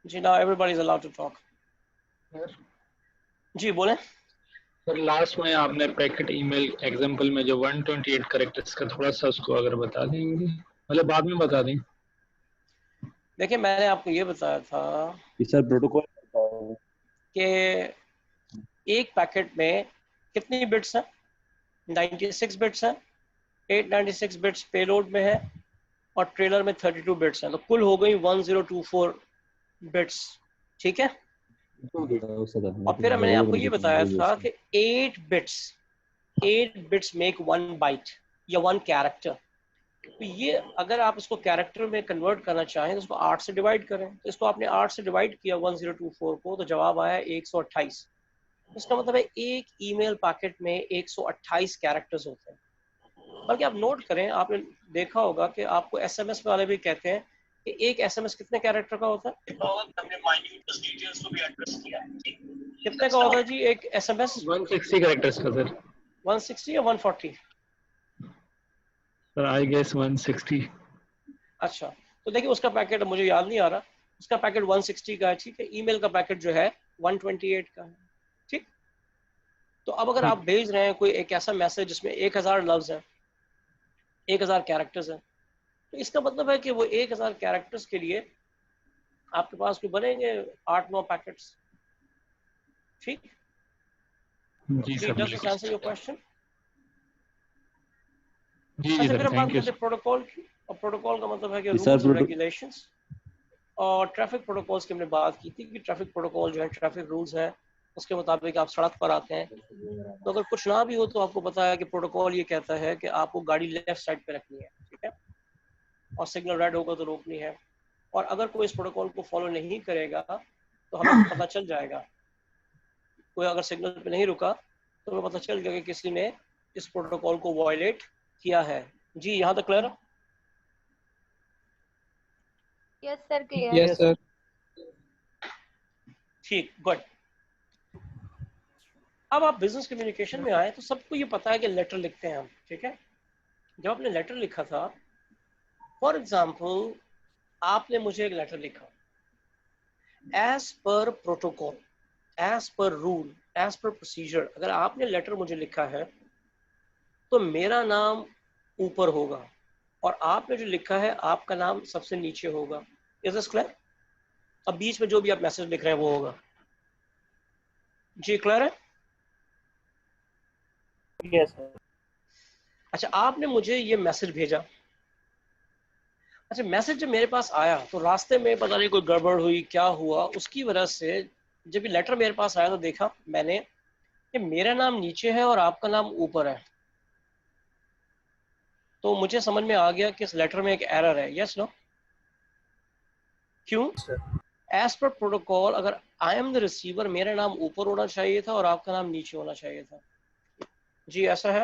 जी ना, everybody is allowed to talk. जी बोलें। सर लास्ट में आपने पैकेट ईमेल एग्जांपल में जो 128 कैरेक्टर्स का थोड़ा सा उसको अगर बता देंगे, मतलब बाद में बता दें। देखिए, मैंने आपको ये बताया था सर प्रोटोकॉल कि एक पैकेट में कितनी बिट्स हैं? 96 बिट्स हैं। 896 बिट्स पेलोड में है और ट्रेलर में 32 बिट्स हैं, तो कुल हो गई 1024 बिट्स, ठीक है? और फिर मैंने आपको ये बताया था कि 8 बिट्स मेक 1 बाइट या 1 कैरेक्टर। तो ये अगर आप इसको कैरेक्टर में कन्वर्ट करना चाहें तो इसको 8 से डिवाइड करें। तो इसको आपने 8 से डिवाइड किया 1024 को, तो जवाब आया 128। इसका मतलब है एक ईमेल पैकेट में 128 कैरेक्टर्स होते हैं। बल्कि आप नोट करें, आपने देखा होगा कि आपको एसएमएस वाले भी कहते हैं कि एक एसएमएस कितने कैरेक्टर का होता है? हमने माइन्यूट डिटेल्स को भी एड्रेस किया है। कितने का होता है जी एक एसएमएस? 160 कैरेक्टर्स का सर। 160 या 140? Sir I guess 160। अच्छा, तो देखिए उसका पैकेट मुझे याद नहीं आ रहा, उसका पैकेट 160 का है, ठीक है? ईमेल का पैकेट जो है 128 का है, ठीक? तो अब अगर आप भेज रहे हैं कोई एक ऐसा मैसेज जिसमें 1000 लफ्ज हैं, 1000 कैरेक्टर्स हैं, तो इसका मतलब है कि वो 1000 कैरेक्टर्स के लिए आपके पास कोई बनेंगे 8-9 पैकेट्स, ठीक? जी sir, Does this answer your question? जी अच्छा, सर, फिर हम बात थैंक यू। करते हैं प्रोटोकॉल की। और प्रोटोकॉल का मतलब है कि सर, रूल्स और रेगुलेशंस। और ट्रैफिक प्रोटोकॉल्स की हमने बात की थी कि ट्रैफिक प्रोटोकॉल जो है ट्रैफिक रूल्स है, उसके मुताबिक आप सड़क पर आते हैं। तो अगर कुछ ना भी हो तो आपको पता है कि प्रोटोकॉल ये कहता है कि आपको गाड़ी लेफ्ट साइड पे रखनी है, ठीक है? और सिग्नल रेड होगा तो रोकनी है। और अगर कोई इस प्रोटोकॉल को फॉलो नहीं करेगा तो हमें पता चल जाएगा। कोई अगर सिग्नल पे नहीं रुका तो हमें पता चल गया कि किसी ने इस प्रोटोकॉल को वायलेट किया है। जी, यहाँ तक clear? Yes sir, clear. Yes sir. ठीक, गुड। अब आप बिजनेस कम्युनिकेशन में आए तो सबको ये पता है कि लेटर लिखते हैं हम, ठीक है। जब आपने लेटर लिखा था, फॉर एग्जाम्पल आपने मुझे एक लेटर लिखा, as per protocol, as per rule, as per procedure, अगर आपने लेटर मुझे लिखा है तो मेरा नाम ऊपर होगा और आपने जो लिखा है आपका नाम सबसे नीचे होगा। Is this clear? अब बीच में जो भी आप मैसेज लिख रहे हैं वो होगा। जी क्लियर है? Yes sir. अच्छा, आपने मुझे ये मैसेज भेजा। अच्छा, मैसेज जब मेरे पास आया तो रास्ते में पता नहीं कोई गड़बड़ हुई, क्या हुआ, उसकी वजह से जब ये लेटर मेरे पास आया तो देखा मैंने कि मेरा नाम नीचे है और आपका नाम ऊपर है। तो मुझे समझ में आ गया कि इस लेटर में एक एरर है। Yes no? क्यों? एज पर प्रोटोकॉल अगर आई एम द रिसीवर, मेरा नाम ऊपर होना चाहिए था और आपका नाम नीचे होना चाहिए था। जी ऐसा है?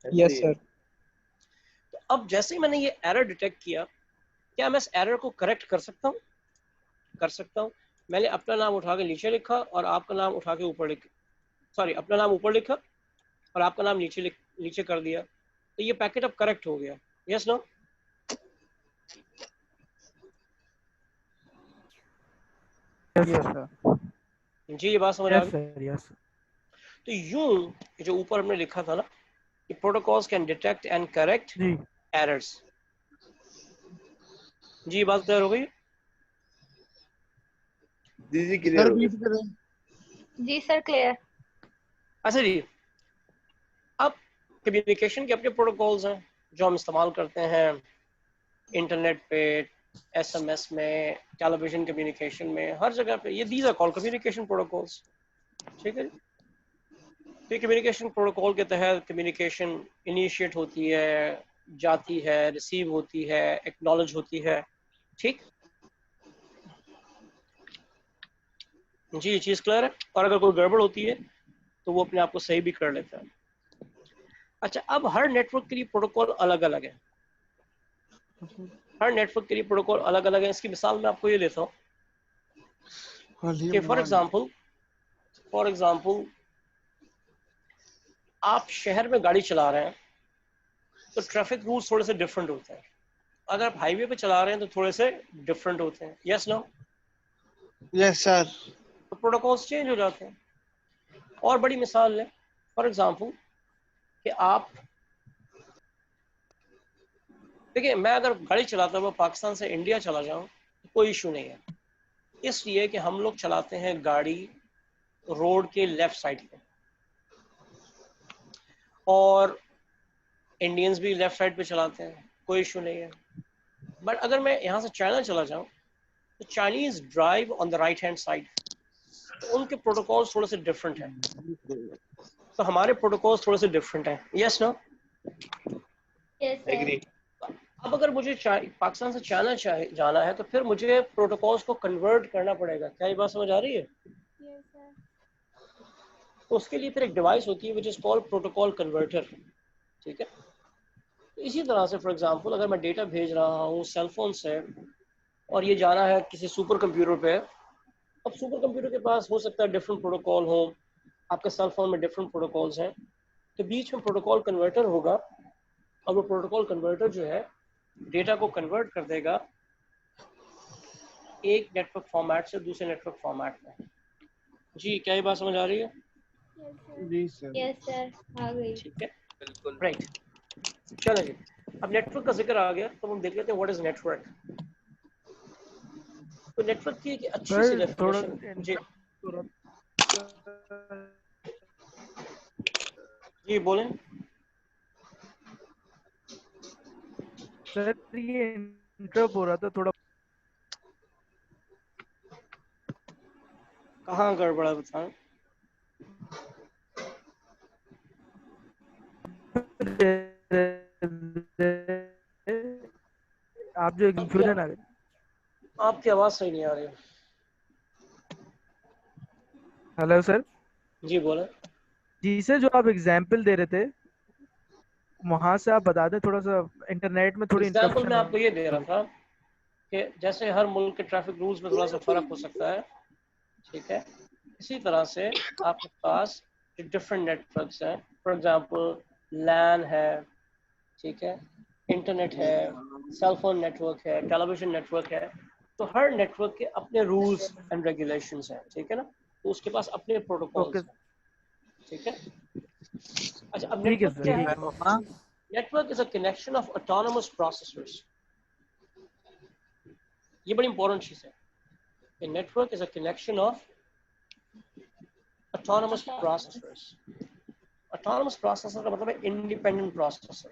Yes sir. तो अब जैसे ही मैंने ये एरर डिटेक्ट किया, क्या मैं इस एरर को करेक्ट कर सकता हूँ? कर सकता हूँ। मैंने अपना नाम उठा के नीचे लिखा और आपका नाम उठा के ऊपर लिखा, सॉरी अपना नाम ऊपर लिखा और आपका नाम नीचे कर दिया, तो ये पैकेट अब करेक्ट हो गया। Yes no? Yes sir. जी ये बात समझ आ गई? Sir yes. तो यूं जो ऊपर हमने लिखा था ना कि protocols can detect and correct errors. जी बात क्लियर हो गई? जी क्लियर हो गई। जी सर क्लियर। अच्छा जी, अब कम्युनिकेशन के अपने प्रोटोकॉल्स हैं जो हम इस्तेमाल करते हैं इंटरनेट पे, एसएमएस में, टेलीविजन कम्युनिकेशन में, हर जगह पे। ये these are called communication protocols, ठीक है। तो कम्युनिकेशन प्रोटोकॉल के तहत कम्युनिकेशन इनिशिएट होती है, जाती है, रिसीव होती है, एक्नॉलेज होती है, ठीक। जी ये चीज़ क्लियर है? और अगर कोई गड़बड़ होती है तो वो अपने आप को सही भी कर लेता है। अच्छा, अब हर नेटवर्क के लिए प्रोटोकॉल अलग अलग है। हर नेटवर्क के लिए प्रोटोकॉल अलग अलग है। इसकी मिसाल मैं आपको ये देता हूँ कि फॉर एग्जाम्पल आप शहर में गाड़ी चला रहे हैं तो ट्रैफिक रूल्स थोड़े से डिफरेंट होते हैं। अगर आप हाईवे पे चला रहे हैं तो थोड़े से डिफरेंट होते हैं। Yes no? Yes sir. तो प्रोटोकॉल्स चेंज हो जाते हैं। और बड़ी मिसाल लें, फॉर एग्जाम्पल कि आप देखिए, मैं अगर गाड़ी चलाता हुआ पाकिस्तान से इंडिया चला जाऊं तो कोई इशू नहीं है, इसलिए कि हम लोग चलाते हैं गाड़ी रोड के लेफ्ट साइड पे और इंडियंस भी लेफ्ट साइड पे चलाते हैं, कोई इशू नहीं है। बट अगर मैं यहाँ से चाइना चला जाऊँ तो Chinese drive on the right hand side, तो उनके प्रोटोकॉल्स थोड़े से डिफरेंट हैं, तो हमारे प्रोटोकॉल्स थोड़े से डिफरेंट हैं। Yes no? एग्री। अब अगर मुझे पाकिस्तान से चाइना जाना है तो फिर मुझे प्रोटोकॉल्स को कन्वर्ट करना पड़ेगा। क्या ये बात समझ आ रही है? तो उसके लिए फिर एक डिवाइस होती है which is called protocol converter, ठीक है। तो इसी तरह से फॉर एग्जांपल अगर मैं डेटा भेज रहा हूँ सेल फोन से और ये जाना है किसी सुपर कंप्यूटर पे, अब सुपर कंप्यूटर के पास हो सकता है डिफरेंट प्रोटोकॉल हो, आपके सेल फोन में डिफरेंट प्रोटोकॉल्स हैं, तो बीच में प्रोटोकॉल कन्वर्टर होगा और वो प्रोटोकॉल कन्वर्टर जो है डेटा को कन्वर्ट कर देगा एक नेटवर्क फॉर्मेट से दूसरे नेटवर्क फॉर्मेट में। जी क्या ये बात समझ आ रही है? जी सर। यस सर आ गई। ठीक है, बिल्कुल राइट। चलो जी, अब नेटवर्क का जिक्र आ गया तो हम देख लेते हैं व्हाट इज नेटवर्क। तो नेटवर्क की एक अच्छी सी डेफिनेशन। जी बोलें सर। ये इंटरप्ट हो रहा था थोड़ा। कहाँ गड़बड़ है बताएं? आप जो कंफ्यूजन आ गई। आपकी आवाज सही नहीं आ रही। Hello sir. जी बोले। जी सर, जो आप एग्जाम्पल दे रहे थे वहां से आप बता दें थोड़ा सा, इंटरनेट में थोड़ी एग्जाम्पल मैं आपको ये दे रहा था कि जैसे हर मुल्क के ट्रैफिक रूल्स में थोड़ा सा फर्क हो सकता है, ठीक है। इसी तरह से आपके पास डिफरेंट नेटवर्क्स हैं, फॉर एग्जांपल लैन है, ठीक है, इंटरनेट है, सेल फोन नेटवर्क है, टेलीविजन नेटवर्क है। तो हर नेटवर्क के अपने रूल्स एंड रेगुलेशंस हैं, ठीक है ना, तो उसके पास अपने प्रोटोकॉल्स हैं, ठीक है। अच्छा, अब ठीक है नेटवर्क क्या है? Sir. Network is a connection of autonomous processors. ये बड़ी इंपॉर्टेंट चीज है। A network is a connection of autonomous processors. Autonomous processor का मतलब है independent processor.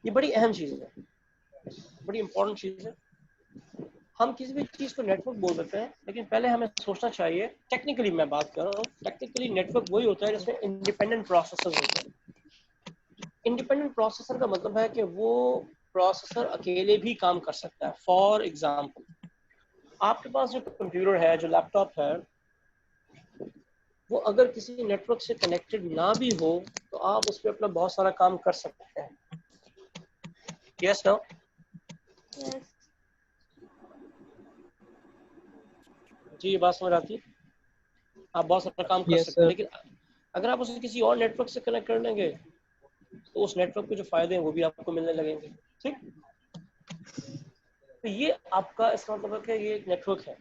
ये बड़ी अहम चीज है, बड़ी इंपॉर्टेंट चीज है। हम किसी भी चीज को नेटवर्क बोल देते हैं, लेकिन पहले हमें सोचना चाहिए, टेक्निकली मैं बात कर रहा हूँ, टेक्निकली नेटवर्क वही होता है जिसमें इंडिपेंडेंट प्रोसेसर होते हैं। इंडिपेंडेंट प्रोसेसर का मतलब है कि वो प्रोसेसर अकेले भी काम कर सकता है। फॉर एग्जाम्पल, आपके पास जो कंप्यूटर है, जो लैपटॉप है, वो अगर किसी नेटवर्क से कनेक्टेड ना भी हो तो आप उस पर अपना बहुत सारा काम कर सकते हैं। Yes no? जी, ये बात समझ आती है? आप बहुत सारा काम कर सकते हैं, लेकिन अगर आप उसे किसी और नेटवर्क से कनेक्ट कर लेंगे तो उस नेटवर्क के जो फायदे हैं वो भी आपको मिलने लगेंगे, ठीक? तो ये आपका इसका मतलब है कि ये एक नेटवर्क है।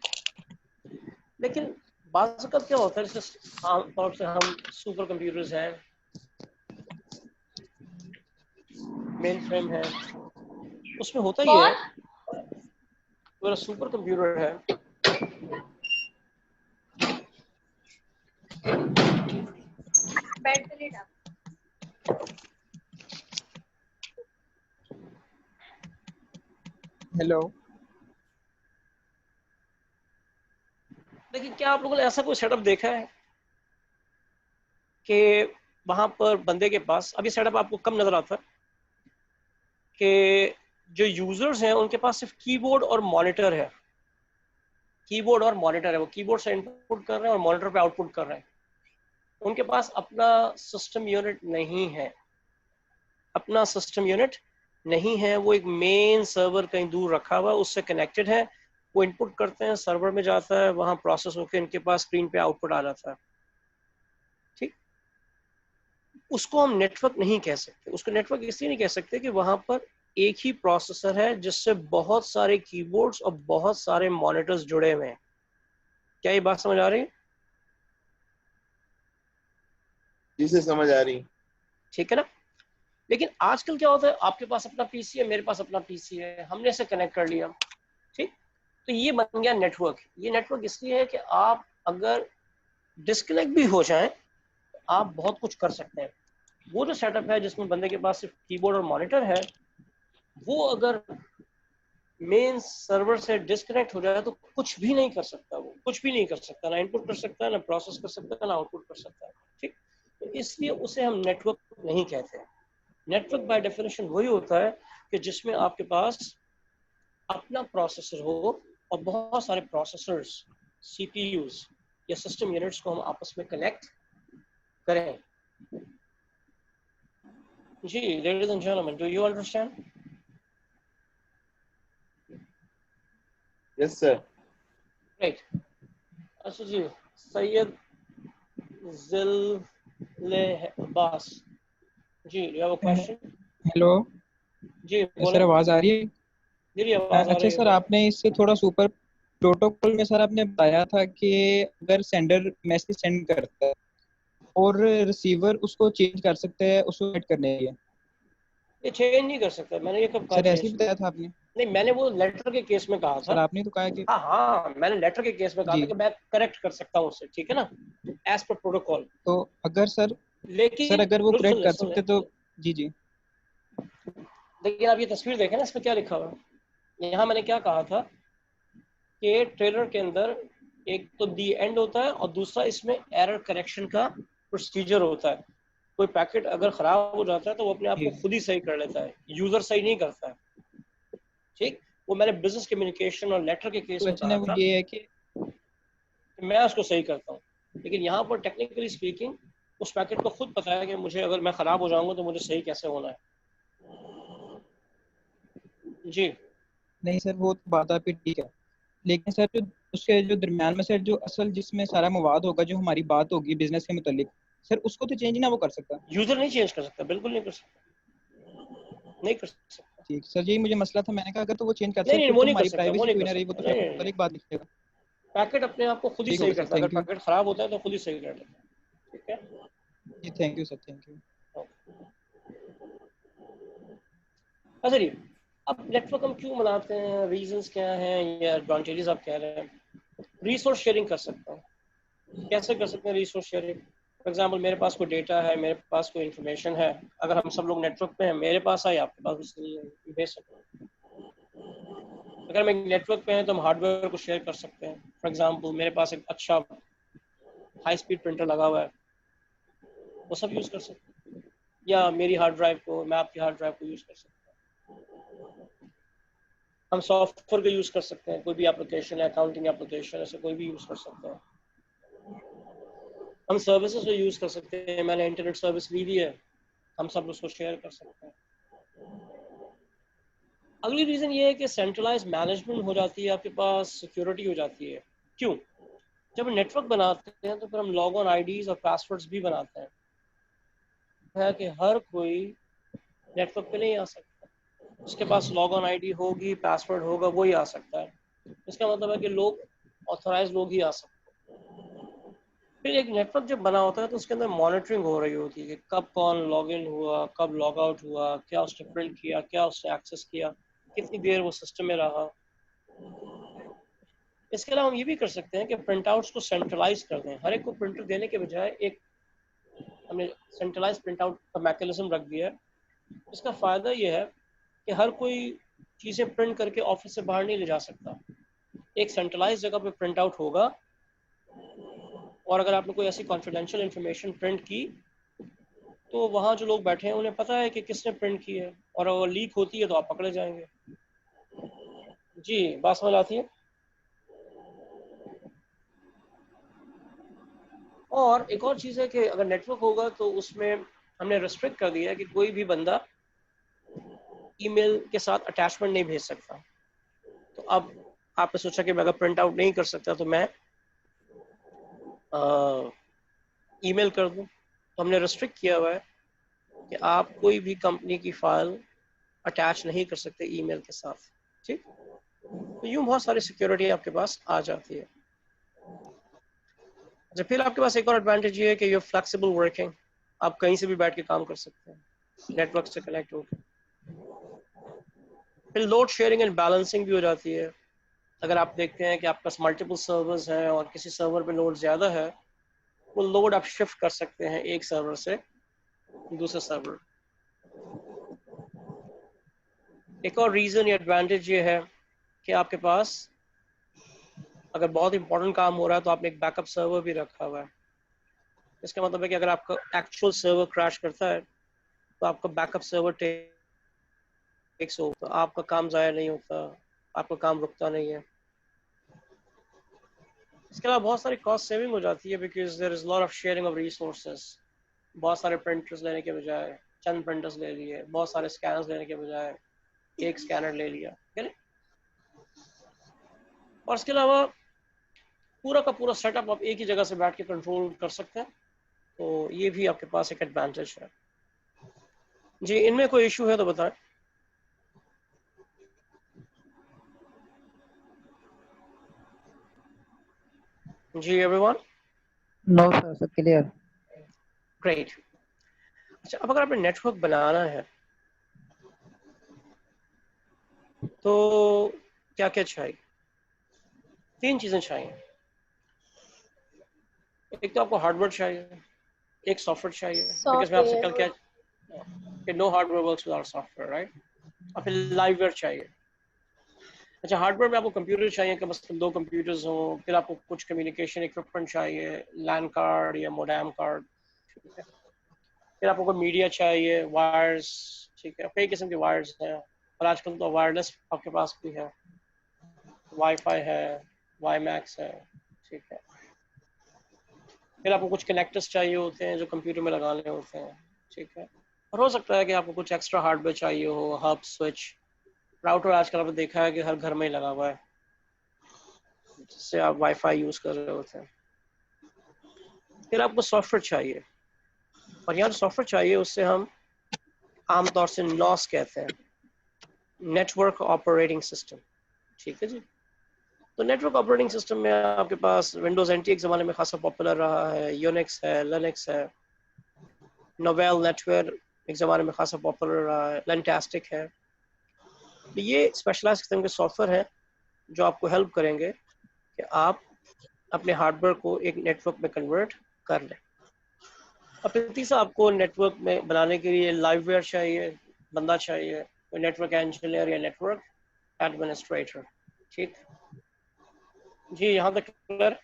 लेकिन बाज़ वक़्त क्या होता है, जैसे आमतौर से हम सुपर कंप्यूटर्स हैं, मेन फ्रेम है, उसमें होता ही है, मेरा सुपर कंप्यूटर है, बेड पे लेटा। हेलो, लेकिन क्या आप लोगों ने ऐसा कोई सेटअप देखा है कि वहां पर बंदे के पास, अभी सेटअप आपको कम नजर आता है, कि जो यूजर्स हैं उनके पास सिर्फ कीबोर्ड और मॉनिटर है, कीबोर्ड और मॉनिटर है, वो कीबोर्ड से इनपुट कर रहे हैं और मॉनिटर पे आउटपुट कर रहे हैं। उनके पास अपना सिस्टम यूनिट नहीं है, अपना सिस्टम यूनिट नहीं है, वो एक मेन सर्वर कहीं दूर रखा हुआ है, उससे कनेक्टेड है, वो इनपुट करते हैं, सर्वर में जाता है, वहां प्रोसेस होकर इनके पास स्क्रीन पे आउटपुट आ जाता है, ठीक। उसको हम नेटवर्क नहीं कह सकते। उसको नेटवर्क इसलिए नहीं कह सकते कि वहां पर एक ही प्रोसेसर है जिससे बहुत सारे कीबोर्ड्स और बहुत सारे मॉनिटर्स जुड़े हुए हैं। क्या ये बात समझ आ रही है? जिसे समझ आ रही, ठीक है ना। लेकिन आजकल क्या होता है, आपके पास अपना पीसी है, मेरे पास अपना पीसी है, हमने इसे कनेक्ट कर लिया, ठीक। तो ये बन गया नेटवर्क। ये नेटवर्क इसलिए है कि आप अगर डिस्कनेक्ट भी हो जाएं तो आप बहुत कुछ कर सकते हैं। वो जो सेटअप है जिसमें बंदे के पास सिर्फ कीबोर्ड और मॉनिटर है, वो अगर मेन सर्वर से डिस्कनेक्ट हो जाए तो कुछ भी नहीं कर सकता, वो कुछ भी नहीं कर सकता, ना इनपुट कर सकता है, ना प्रोसेस कर सकता है, ना आउटपुट कर सकता है, ठीक। तो इसलिए उसे हम नेटवर्क नहीं कहते। नेटवर्क बाय डेफिनेशन वही होता है कि जिसमें आपके पास अपना प्रोसेसर हो और बहुत सारे प्रोसेसर्स, सीपीयूज या सिस्टम यूनिट्स को हम आपस में कनेक्ट करें। जी, ladies and gentleman, do you understand? Yes sir. Right. अच्छा जी, Syed Zille Abbas ji, you have a question? Hello जी सर, बोले। आवाज आ रही है? जी आवाज आ अच्छा रही है। सर, आपने इससे थोड़ा सुपर प्रोटोकॉल में सर आपने बताया था कि अगर सेंडर मैसेज सेंड करता है और रिसीवर उसको चेंज कर सकते हैं उसको एड करने के लिए, ये चेंज नहीं कर सकता। मैंने ये कब कहा? सर ऐसे ही बताया था आपने? नहीं, मैंने वो लेटर के केस में कहा था। सर आपने तो कहा कि हाँ, मैंने लेटर के केस में कहा था कि मैं करेक्ट कर सकता हूँ उससे, ठीक है ना, एज पर प्रोटोकॉल। तो अगर सर, लेकिन सर अगर वो करेक्ट कर सकते तो जी जी। लेकिन आप ये तस्वीर देखें ना, इसमें क्या लिखा हुआ है। यहाँ मैंने क्या कहा था कि ट्रेलर के अंदर एक तो दी एंड होता है और दूसरा इसमें एरर करेक्शन का प्रोसीजर होता है। कोई पैकेट अगर खराब हो जाता है तो वो अपने आप को खुद ही सही कर लेता है, यूजर सही नहीं करता है, ठीक। वो मैंने बिजनेस कम्युनिकेशन और लेटर के केस में कहा था, ये है कि मैं उसको सही करता हूँ। लेकिन यहाँ पर टेक्निकली स्पीकिंग उस पैकेट को खुद पता है कि मुझे अगर मैं खराब हो जाऊंगा तो मुझे सही कैसे होना है। जी नहीं सर, वो तो बात आपकी ठीक है, लेकिन सर जो उसके जो दरमियान में सर जो असल जिसमें सारा मवाद होगा, जो हमारी बात होगी बिजनेस के मुतालिक, सर उसको तो चेंज ना वो कर सकता। यूजर नहीं चेंज कर सकता, बिल्कुल नहीं कर सकता, नहीं कर सकता। ठीक सर, यही मुझे मसला था। मैंने कहा अगर तो वो चेंज कर नहीं नहीं, सकते वो तो नहीं कर हमारी सकता, वो प्राइवेसी नहीं कोई कर ना रही, वो सकता। तो नहीं फिर नहीं, अलग बात लिखेगा। पैकेट अपने आप को खुद ही ठीक सही होगा सर, करता है, अगर थैंक यू। पैकेट खराब होता है तो खुद ही सही कर लेता है। ठीक है जी thank you sir, thank you. अच्छा जी, अब नेटवर्क हम क्यों बनाते हैं, रीजंस क्या हैं या एडवांटेजेस आप कह रहे हैं। रिसोर्स शेयरिंग कर सकता हूँ। कैसे कर सकते हैं रिसोर्स शेयरिंग? फॉर एग्जांपल मेरे पास कोई डेटा है, मेरे पास कोई इन्फॉर्मेशन है, अगर हम सब लोग नेटवर्क पे हैं, मेरे पास है, आपके पास भी भेज सकते हैं। अगर मैं नेटवर्क पे हैं तो हम हार्डवेयर को शेयर कर सकते हैं। फॉर एग्जांपल मेरे पास एक अच्छा हाई स्पीड प्रिंटर लगा हुआ है, वो सब यूज़ कर सकते हैं, या मेरी हार्ड ड्राइव को, मैं आपकी हार्ड ड्राइव को यूज़ कर सकता हूँ। हम सॉफ्टवेयर को यूज़ कर सकते हैं, कोई भी एप्लीकेशन है, अकाउंटिंग एप्लीकेशन, ऐसे कोई भी यूज़ कर सकते हैं। हम सर्विसेज को यूज़ कर सकते हैं, मैंने इंटरनेट सर्विस ली हुई है, हम सब उसको शेयर कर सकते हैं। अगली रीज़न ये है कि सेंट्रलाइज मैनेजमेंट हो जाती है, आपके पास सिक्योरिटी हो जाती है। क्यों? जब हम नेटवर्क बनाते हैं तो फिर हम लॉग ऑन आईडीज़ और पासवर्ड्स भी बनाते हैं, है कि हर कोई नेटवर्क पे नहीं आ सकता, उसके पास लॉग ऑन आईडी होगी, पासवर्ड होगा, वो ही आ सकता है। इसका मतलब है कि लोग ऑथराइज लोग ही आ सकते हैं। फिर एक नेटवर्क जब बना होता है तो उसके अंदर मॉनिटरिंग हो रही होती है कि कब कौन लॉग इन हुआ, कब लॉग आउट हुआ, क्या उसने प्रिंट किया, क्या उसने एक्सेस किया, कितनी देर वो सिस्टम में रहा। इसके अलावा हम ये भी कर सकते हैं कि प्रिंट आउट्स को सेंट्रलाइज कर दें। हर एक को प्रिंटर देने के बजाय एक हमने सेंट्रलाइज प्रिंट आउट का मैकेनिज्म रख दिया है। इसका फ़ायदा ये है कि हर कोई चीज़ें प्रिंट करके ऑफिस से बाहर नहीं ले जा सकता, एक सेंट्रलाइज जगह पे प्रिंट आउट होगा, और अगर आपने कोई ऐसी कॉन्फिडेंशियल इंफॉर्मेशन प्रिंट की तो वहाँ जो लोग बैठे हैं उन्हें पता है कि किसने प्रिंट की है, और अगर लीक होती है तो आप पकड़े जाएंगे। जी बात समझ आती है। और एक और चीज़ है कि अगर नेटवर्क होगा तो उसमें हमने रिस्ट्रिक्ट कर दिया है कि कोई भी बंदा ईमेल के साथ अटैचमेंट नहीं भेज सकता। तो अब आपने सोचा कि मैं अगर प्रिंट आउट नहीं कर सकता तो मैं ईमेल कर दूं, तो हमने रिस्ट्रिक्ट किया हुआ है कि आप कोई भी कंपनी की फाइल अटैच नहीं कर सकते ईमेल के साथ। ठीक, तो यूँ बहुत सारी सिक्योरिटी आपके पास आ जाती है। अच्छा, फिर आपके पास एक और एडवांटेज ये है कि यू फ्लेक्सिबल वर्किंग, आप कहीं से भी बैठ के काम कर सकते हैं नेटवर्क से कनेक्ट होकर। फिर लोड शेयरिंग एंड बैलेंसिंग भी हो जाती है। अगर आप देखते हैं कि आपके पास मल्टीपल सर्वर्स हैं और किसी सर्वर पे लोड ज़्यादा है, वो लोड आप शिफ्ट कर सकते हैं एक सर्वर से दूसरे सर्वर। एक और रीज़न या एडवांटेज ये है कि आपके पास अगर बहुत इंपॉर्टेंट काम हो रहा है तो आपने एक बैकअप सर्वर भी रखा हुआ है। इसका मतलब है कि अगर आपका एक्चुअल सर्वर क्रैश करता है तो आपका बैकअप सर्वर टेक्स हो, तो आपका काम ज़ाया नहीं होता, आपका काम रुकता नहीं है। इसके अलावा बहुत सारी कॉस्ट सेविंग हो जाती है, because there is lot of sharing of resources. बहुत सारे प्रिंटर्स लेने के बजाय चंद प्रिंटर्स ले लिए, बहुत सारे स्कैनर्स लेने के बजाय एक स्कैनर ले लिया, और इसके अलावा पूरा का पूरा सेटअप आप एक ही जगह से बैठ के कंट्रोल कर सकते हैं, तो ये भी आपके पास एक एडवांटेज है। जी, इनमें कोई इशू है तो बताएं। जी एवरीवन? नो सर, सब क्लियर। ग्रेट। अच्छा, अब अगर आपने नेटवर्क बनाना है तो क्या क्या चाहिए? 3 चीज़ें चाहिए। एक तो आपको हार्डवेयर चाहिए, एक सॉफ्टवेयर चाहिए, बिकॉज मैं आपसे कल क्या कि no hardware works without software, right? और फिर लाइववेयर चाहिए। अच्छा, हार्डवेयर में आपको कंप्यूटर चाहिए, कम से कम 2 कंप्यूटर्स हों, फिर आपको कुछ कम्युनिकेशन इक्विपमेंट चाहिए, लैन कार्ड या मोडेम कार्ड, ठीक है। फिर आपको कोई मीडिया चाहिए, वायर्स, ठीक है, कई किस्म के वायर्स हैं, और आजकल तो वायरलेस आपके पास भी है, वाईफाई है, वाईमैक्स है, ठीक है। फिर आपको कुछ कनेक्टर्स चाहिए होते हैं जो कंप्यूटर में लगाने होते हैं, ठीक है। और हो सकता है कि आपको कुछ एक्स्ट्रा हार्डवेयर चाहिए हो, हब, स्विच, राउटर आजकल आपने देखा है कि हर घर में ही लगा हुआ है। जिससे आप वाईफाई यूज कर रहे होते हैं। फिर आपको सॉफ्टवेयर चाहिए, और यहाँ सॉफ्टवेयर चाहिए उससे हम आमतौर से नॉस कहते हैं, नेटवर्क ऑपरेटिंग सिस्टम। ठीक है जी। तो नेटवर्क ऑपरेटिंग सिस्टम में आपके पास विंडोज एनटी एक ज़माने में खासा पॉपुलर रहा है, यूनिक्स है, लिनक्स है, नोवेल नेटवेयर एक ज़माने में खासा पॉपुलर रहा है, लेंटास्टिक है। तो ये स्पेशलाइज्ड किस्म के सॉफ्टवेयर हैं जो आपको हेल्प करेंगे कि आप अपने हार्डवेयर को एक नेटवर्क में कन्वर्ट कर लें। और फिर तीसरा, आपको नेटवर्क में बनाने के लिए लाइववेयर चाहिए, बंदा चाहिए, कोई नेटवर्क इंजीनियर या नेटवर्क एडमिनिस्ट्रेटर। ठीक जी, यहाँ तक क्लियर?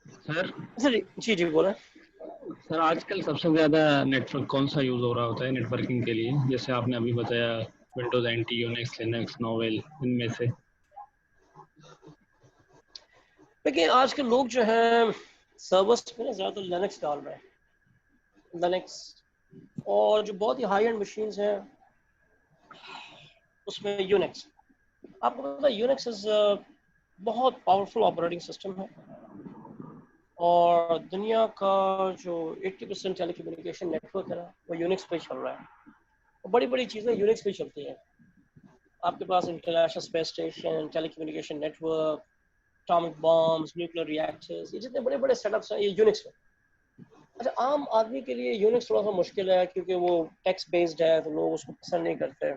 सर जी जी बोलें। सर आजकल सबसे ज्यादा नेटवर्क कौन सा यूज हो रहा होता है नेटवर्किंग के लिए? जैसे आपने अभी बताया Windows NT, Unix, Linux, Novell, इनमें से। देखिए आजकल लोग जो हैं सर्वर्स में ज़्यादा लिनक्स डाल रहे हैं, लिनक्स, और जो बहुत ही हाई एंड मशीन्स हैं उसमें यूनिक्स। आपको पता है यूनिक्स इज बहुत पावरफुल ऑपरेटिंग सिस्टम है, और दुनिया का जो 80% टेलीकम्युनिकेशन नेटवर्क है ना वो यूनिक्स पे चल रहा है, और बड़ी बड़ी चीज़ें यूनिक्स पे चलती हैं। आपके पास international space station, telecommunication network, atomic bombs, nuclear reactors, ये जितने बड़े बड़े सेटअप्स हैं ये यूनिक्स में। अच्छा, आम आदमी के लिए यूनिक्स थोड़ा सा मुश्किल है क्योंकि वो टेक्स्ट बेस्ड है, तो लोग उसको पसंद नहीं करते,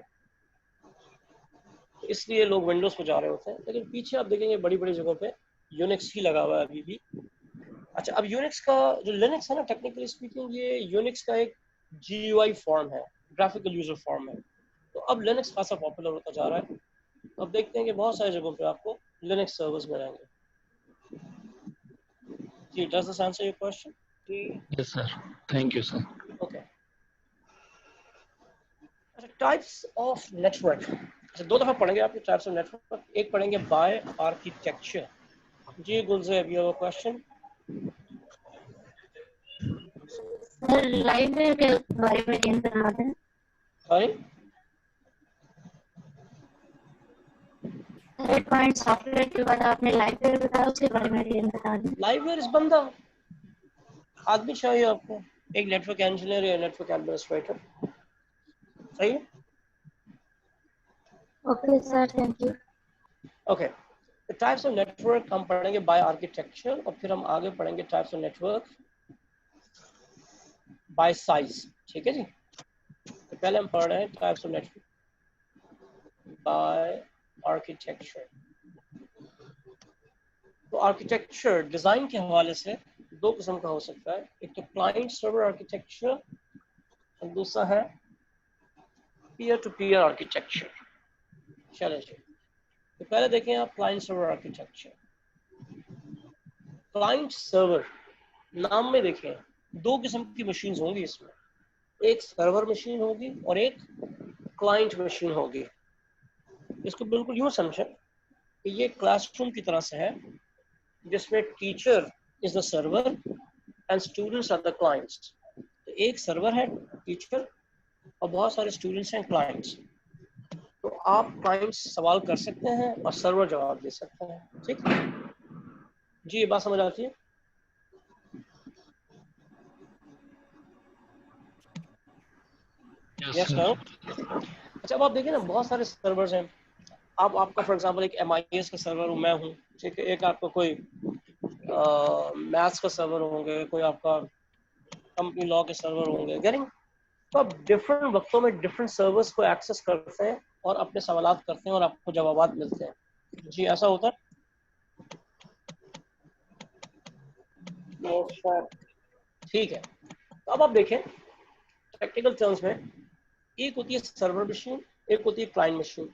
तो इसलिए लोग विंडोज़ पे जा रहे होते हैं। लेकिन पीछे आप देखेंगे बड़ी बड़ी जगहों पे यूनिक्स ही लगा हुआ है अभी भी। अच्छा, अब यूनिक्स का जो लिनक्स है ना, टेक्निकली स्पीकिंग ये यूनिक्स का एक GUI फॉर्म है, ग्राफिकल यूजर फॉर्म है। तो अब लिनक्स खासा पॉपुलर होता जा रहा है। तो अब देखते हैं कि बहुत सारी जगहों पे आपको लिनक्स सर्वर्स मिलेंगे। जी, does this answer your question? Yes sir, thank you sir. Okay. अच्छा, टाइप्स ऑफ नेटवर्क, अच्छा 2 दफ़ा पढ़ेंगे आपके टाइप्स ऑफ नेटवर्क। एक पढ़ेंगे बाय आर्किटेक्चर। जी Gulzeb, you have a question? Sir library के बारे में बता दें। सॉरी, पॉइंट सॉफ्टवेयर के बाद आपने लाइब्रेरी बताया, उसके बारे में बता दें। लाइब्रेरी इस बंदा आदमी चाहिए आपको, एक नेटवर्क इंजीनियर या नेटवर्क एडमिनिस्ट्रेटर। सही है? Okay sir, thank you. Okay, तो टाइप्स ऑफ नेटवर्क हम पढ़ेंगे बाय आर्किटेक्चर, और फिर हम आगे पढ़ेंगे types of network by size. ठीक है जी। तो पहले हम पढ़ रहे हैं types of network by architecture. तो आर्किटेक्चर डिजाइन के हवाले से 2 किस्म का हो सकता है, एक तो क्लाइंट सर्वर आर्किटेक्चर और दूसरा है पीयर टू पीयर आर्किटेक्चर। चलिए जी, तो पहले देखें आप client server architecture. Client server नाम में देखें 2 किस्म की मशीन होंगी इसमें, एक सर्वर मशीन होगी और एक क्लाइंट मशीन होगी। इसको बिल्कुल यूं समझें कि ये क्लासरूम की तरह से है जिसमें teacher is the server and students are the clients. तो एक सर्वर है टीचर और बहुत सारे स्टूडेंट्स हैं क्लाइंट्स। तो आप क्लाइंट्स सवाल कर सकते हैं और सर्वर जवाब दे सकते हैं। ठीक जी, ये बात समझ आती है? Yes sir. अच्छा, अब आप देखिए ना बहुत सारे सर्वर्स हैं। आप आपका फॉर एग्जांपल एक MIS का सर्वर हूँ, मैं हूँ, ठीक है, एक आपका कोई मैथ्स का सर्वर होंगे, कोई आपका कंपनी लॉ के सर्वर होंगे, गेटिंग? तो आप डिफरेंट वक्तों में डिफरेंट सर्वर्स को एक्सेस करते हैं और अपने सवालात करते हैं और आपको जवाबात मिलते हैं। जी, ऐसा होता है? ठीक है। तो अब आप देखें टेक्निकल टर्म्स में, एक होती है सर्वर मशीन, एक होती है क्लाइंट मशीन।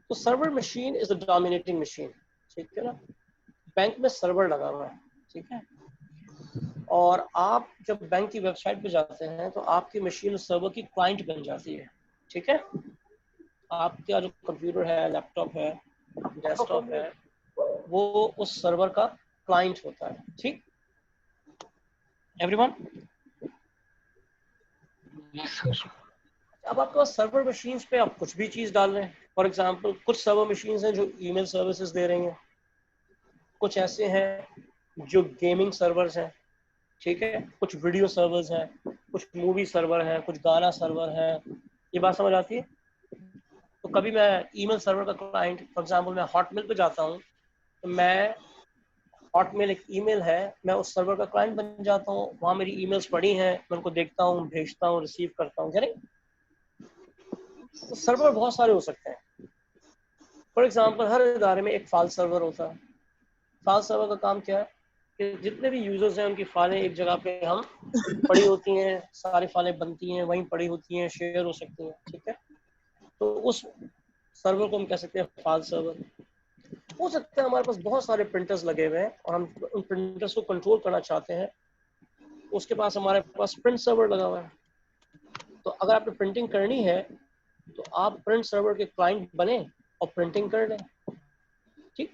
तो server machine is the dominating machine, ठीक है ना। बैंक में सर्वर लगा हुआ है, ठीक है, और आप जब बैंक की वेबसाइट पे जाते हैं तो आपकी मशीन उस सर्वर की क्लाइंट बन जाती है। ठीक है, आपका जो कंप्यूटर है, लैपटॉप है, डेस्कटॉप है, वो उस सर्वर का क्लाइंट होता है। ठीक, एवरीवन? अब आपके पास सर्वर मशीन्स पे आप कुछ भी चीज़ डाल रहे हैं। फॉर एग्जांपल कुछ सर्वर मशीन्स हैं जो ईमेल सर्विसेज दे रही हैं, कुछ ऐसे हैं जो गेमिंग सर्वर्स हैं, ठीक है, कुछ वीडियो सर्वर्स हैं, कुछ मूवी सर्वर हैं, कुछ गाना सर्वर है। ये बात समझ आती है? तो कभी मैं ईमेल सर्वर का क्लाइंट, फॉर एग्जांपल मैं हॉटमेल पे जाता हूँ, तो मैं हॉटमेल एक ईमेल है, मैं उस सर्वर का क्लाइंट बन जाता हूँ, वहाँ मेरी ईमेल्स पड़ी हैं, मैं उनको देखता हूँ, भेजता हूँ, रिसीव करता हूँ, करें। तो सर्वर बहुत सारे हो सकते हैं। फॉर एग्जांपल हर इदारे में एक फाइल सर्वर होता है। फाइल सर्वर का काम क्या है कि जितने भी यूजर्स हैं उनकी फाइलें एक जगह पे हम पड़ी होती हैं, सारी फाइलें बनती हैं, वहीं पड़ी होती हैं, शेयर हो सकती हैं, ठीक है। तो उस सर्वर को हम कह सकते हैं फाइल सर्वर। हो सकता है हमारे पास बहुत सारे प्रिंटर्स लगे हुए हैं और हम उन प्रिंटर्स को कंट्रोल करना चाहते हैं, उसके पास हमारे पास प्रिंट सर्वर लगा हुआ है। तो अगर आपने प्रिंटिंग करनी है तो आप प्रिंट सर्वर के क्लाइंट बने और प्रिंटिंग कर लें, ठीक।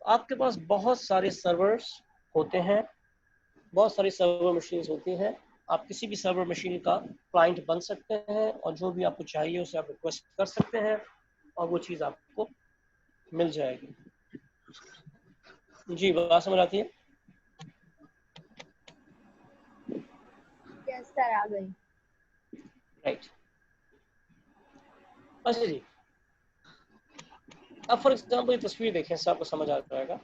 आपके पास बहुत सारे सर्वर्स होते हैं, बहुत सारी सर्वर मशीन्स होती हैं। आप किसी भी सर्वर मशीन का क्लाइंट बन सकते हैं और जो भी आपको चाहिए उसे आप रिक्वेस्ट कर सकते हैं और वो चीज़ आपको मिल जाएगी। जी, बात समझ आती है? यस सर, आ गई। राइट। अच्छा जी, अब फॉर एग्जाम्पल ये तस्वीर देखें, इससे आपको समझ आ जाएगा।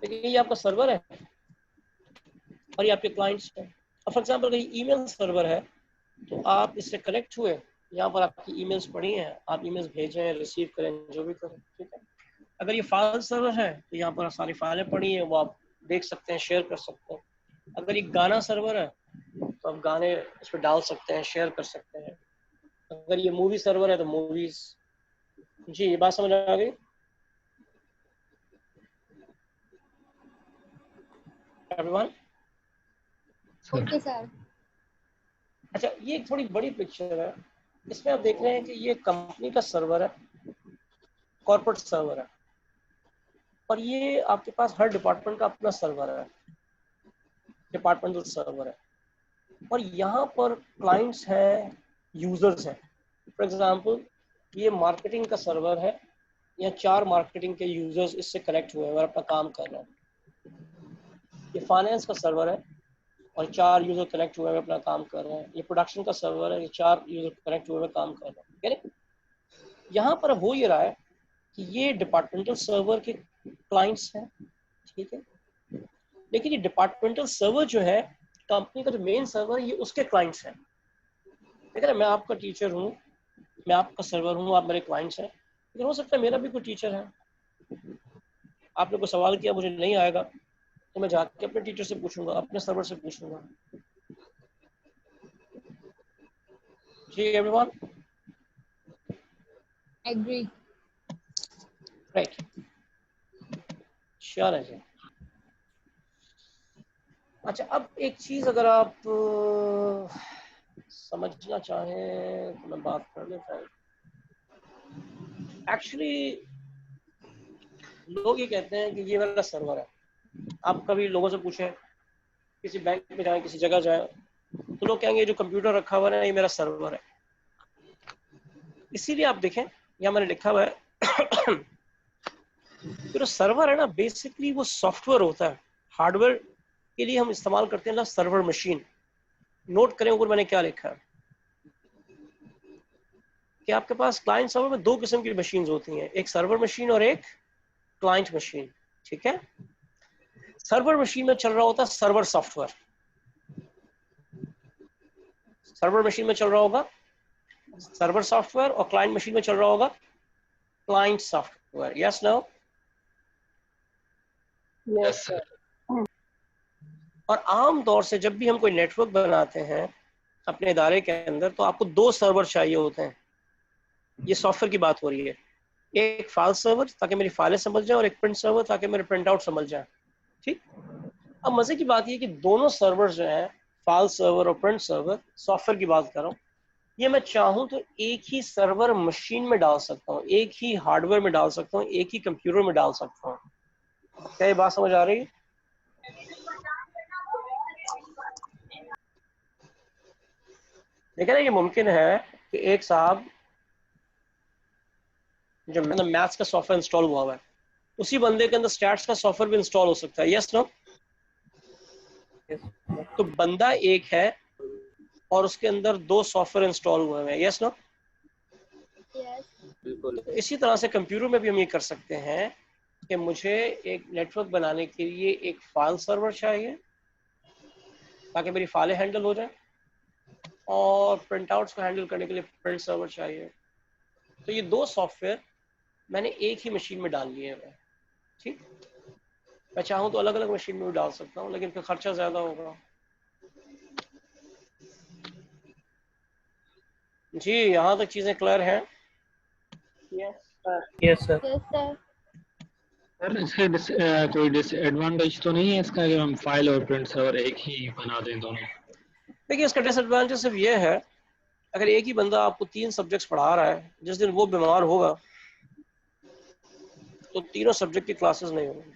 देखिए ये आपका सर्वर है और ये आपके क्लाइंट्स हैं। और फॉर एग्जाम्पल अगर ये ईमेल सर्वर है तो आप इससे कनेक्ट हुए, यहाँ पर आपकी ईमेल्स पड़ी हैं, आप ईमेल्स भेजें, रिसीव करें, जो भी करें, ठीक है। अगर ये फाइल सर्वर है तो यहाँ पर सारी फाइलें पड़ी हैं, वो आप देख सकते हैं, शेयर कर सकते हैं। अगर ये गाना सर्वर है तो आप गाने इस पर डाल सकते हैं, शेयर कर सकते हैं। अगर ये मूवी सर्वर है तो मूवीज। जी, ये बात समझ आ गई? एवरीवन? Okay sir. अच्छा, ये एक थोड़ी बड़ी पिक्चर है, इसमें आप देख रहे हैं कि ये कंपनी का सर्वर है, कॉर्पोरेट सर्वर है, और ये आपके पास हर डिपार्टमेंट का अपना सर्वर है, डिपार्टमेंटल सर्वर है। और यहाँ पर क्लाइंट्स हैं, यूजर्स हैं। फॉर एग्जांपल ये मार्केटिंग का सर्वर है, या 4 मार्केटिंग के यूजर्स इससे कनेक्ट हुए हैं और अपना काम कर रहे हैं। ये फाइनेंस का सर्वर है और 4 यूजर कनेक्ट हुए हैं, अपना काम कर रहे हैं। ये प्रोडक्शन का सर्वर है, ये 4 यूजर कनेक्ट हुए हैं, काम कर रहे हैं। यहाँ पर हो ये रहा है कि ये डिपार्टमेंटल सर्वर के क्लाइंट्स हैं, ठीक है। लेकिन ये डिपार्टमेंटल सर्वर जो है, कंपनी का जो मेन सर्वर है, ये उसके क्लाइंट्स हैं। ठीक है ना, मैं आपका टीचर हूँ, मैं आपका सर्वर हूँ, आप मेरे क्लाइंट्स हैं। लेकिन हो सकता है मेरा भी कोई टीचर है, आपने कोई सवाल किया, मुझे नहीं आएगा तो मैं जाके अपने टीचर से पूछूंगा, अपने सर्वर से पूछूंगा। जी एवरीवन? एग्री। राइट, श्योर है जी। अच्छा, अब एक चीज अगर आप समझना चाहें तो मैं बात कर लेता हूँ। एक्चुअली लोग ये कहते हैं कि ये मेरा सर्वर है। आप कभी लोगों से पूछें, किसी बैंक में जाएं, किसी जगह जाएं, तो लोग कहेंगे जो कंप्यूटर रखा हुआ है ये मेरा सर्वर है। इसीलिए आप देखें यहाँ मैंने लिखा हुआ है जो सर्वर है ना, बेसिकली वो सॉफ्टवेयर होता है। हार्डवेयर के लिए हम इस्तेमाल करते हैं ना सर्वर मशीन। नोट करें ऊपर मैंने क्या लिखा है कि आपके पास क्लाइंट सर्वर में 2 किस्म की मशीन्स होती हैं, एक सर्वर मशीन और एक क्लाइंट मशीन, ठीक है। सर्वर मशीन में चल रहा होता है सर्वर सॉफ्टवेयर, सर्वर मशीन में चल रहा होगा सर्वर सॉफ्टवेयर, और क्लाइंट मशीन में चल रहा होगा client software. Yes no? Yes sir. और आम तौर से जब भी हम कोई नेटवर्क बनाते हैं अपने इदारे के अंदर, तो आपको 2 सर्वर चाहिए होते हैं। ये सॉफ्टवेयर की बात हो रही है। एक फाइल सर्वर ताकि मेरी फाइलें समझ जाए, और एक प्रिंट सर्वर ताकि मेरे प्रिंट आउट समझ जाए, ठीक। अब मजे की बात ये कि दोनों सर्वर जो हैं, फाइल सर्वर और प्रिंट सर्वर, सॉफ्टवेयर की बात कर रहा हूँ, ये मैं चाहूँ तो एक ही सर्वर मशीन में डाल सकता हूँ, एक ही हार्डवेयर में डाल सकता हूँ, एक ही कंप्यूटर में डाल सकता हूँ। क्या ये बात समझ आ रही है? देखा ना, ये मुमकिन है कि एक साहब जो मतलब मैथ्स का सॉफ्टवेयर इंस्टॉल हुआ है, उसी बंदे के अंदर स्टैट्स का सॉफ्टवेयर भी इंस्टॉल हो सकता है, यस नो? तो बंदा एक है और उसके अंदर 2 सॉफ्टवेयर इंस्टॉल हुए हैं, यस नो? बिल्कुल। तो इसी तरह से कंप्यूटर में भी हम ये कर सकते हैं कि मुझे एक नेटवर्क बनाने के लिए एक फाइल सर्वर चाहिए ताकि मेरी फाइलें हैंडल हो जाए, और प्रिंट आउट्स को हैंडल करने के लिए प्रिंट सर्वर चाहिए। तो ये 2 सॉफ्टवेयर मैंने एक ही मशीन में डाल लिए हैं। ठीक, मैं चाहूँ तो अलग अलग मशीन में भी डाल सकता हूँ, लेकिन फिर खर्चा ज़्यादा होगा। जी, यहाँ तक चीज़ें क्लियर हैं? Yes sir. सर इसके कोई डिसएडवांटेज तो नहीं है इसका कि हम फाइल और प्रिंट सर्वर एक ही बना दें दोनों? देखिए, इसका डिसएडवांटेज सिर्फ ये है, अगर एक ही बंदा आपको 3 सब्जेक्ट्स पढ़ा रहा है, जिस दिन वो बीमार होगा तो तीनों सब्जेक्ट की क्लासेस नहीं होंगी।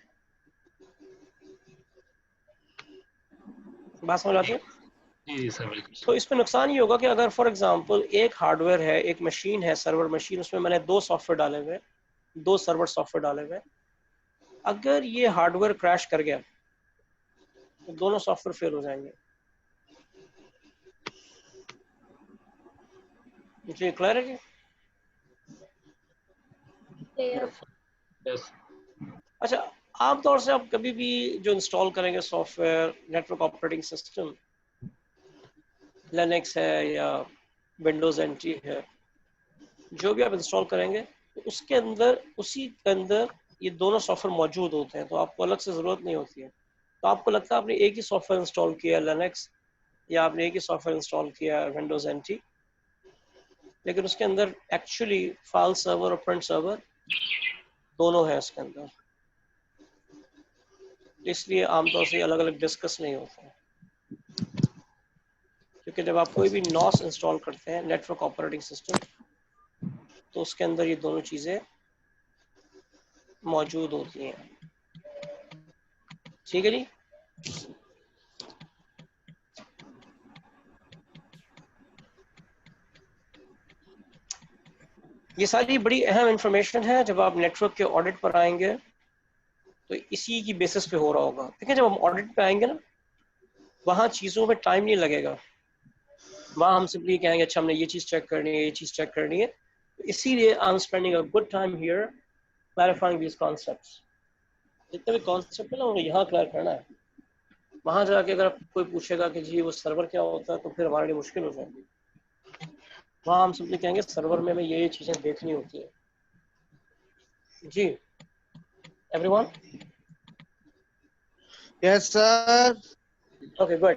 बात समझ आती है? जी सर बिल्कुल। तो इसमें नुकसान ये होगा कि अगर फॉर एग्जांपल एक हार्डवेयर है, एक मशीन है, सर्वर मशीन, उसमें मैंने 2 सॉफ्टवेयर डाले हुए, 2 सर्वर सॉफ्टवेयर डाले हुए, अगर ये हार्डवेयर क्रैश कर गया तो दोनों सॉफ्टवेयर फेल हो जाएंगे। जी क्लियर है जी? यस। अच्छा, आमतौर से आप कभी भी जो इंस्टॉल करेंगे software, network operating system, Linux है या विंडोज एनटी है, जो भी आप इंस्टॉल करेंगे तो उसके अंदर, उसी के अंदर ये दोनों सॉफ्टवेयर मौजूद होते हैं, तो आपको अलग से ज़रूरत नहीं होती है। तो आपको लगता है आपने एक ही सॉफ्टवेयर इंस्टॉल किया लिनक्स, या आपने एक ही सॉफ्टवेयर इंस्टॉल किया विंडोज एनटी, लेकिन उसके अंदर एक्चुअली फाइल सर्वर और प्रिंट सर्वर दोनों हैं उसके अंदर, इसलिए आमतौर से अलग अलग डिस्कस नहीं होते हैं। क्योंकि जब आप कोई भी नॉस इंस्टॉल करते हैं, नेटवर्क ऑपरेटिंग सिस्टम, तो उसके अंदर ये दोनों चीज़ें मौजूद होती हैं। ठीक है जी? ये सारी बड़ी अहम इंफॉर्मेशन है, जब आप नेटवर्क के ऑडिट पर आएंगे तो इसी की बेसिस पे हो रहा होगा। ठीक है, जब हम ऑडिट पे आएंगे ना, वहाँ चीज़ों में टाइम नहीं लगेगा, वहाँ हम सिंपली कहेंगे अच्छा हमने ये चीज़ चेक करनी है, ये चीज़ चेक करनी है। तो इसीलिए I am spending a good time here clarifying these concepts. जितने भी कॉन्सेप्ट है ना, उन्हें यहाँ क्लियर करना है। वहाँ जाके अगर कोई पूछेगा कि जी वो सर्वर क्या होता है, तो फिर हमारे लिए मुश्किल हो जाएगी। वहाँ हम सिंपली कहेंगे सर्वर में ये चीज़ें देखनी होती है। जी everyone? Yes sir. Okay good.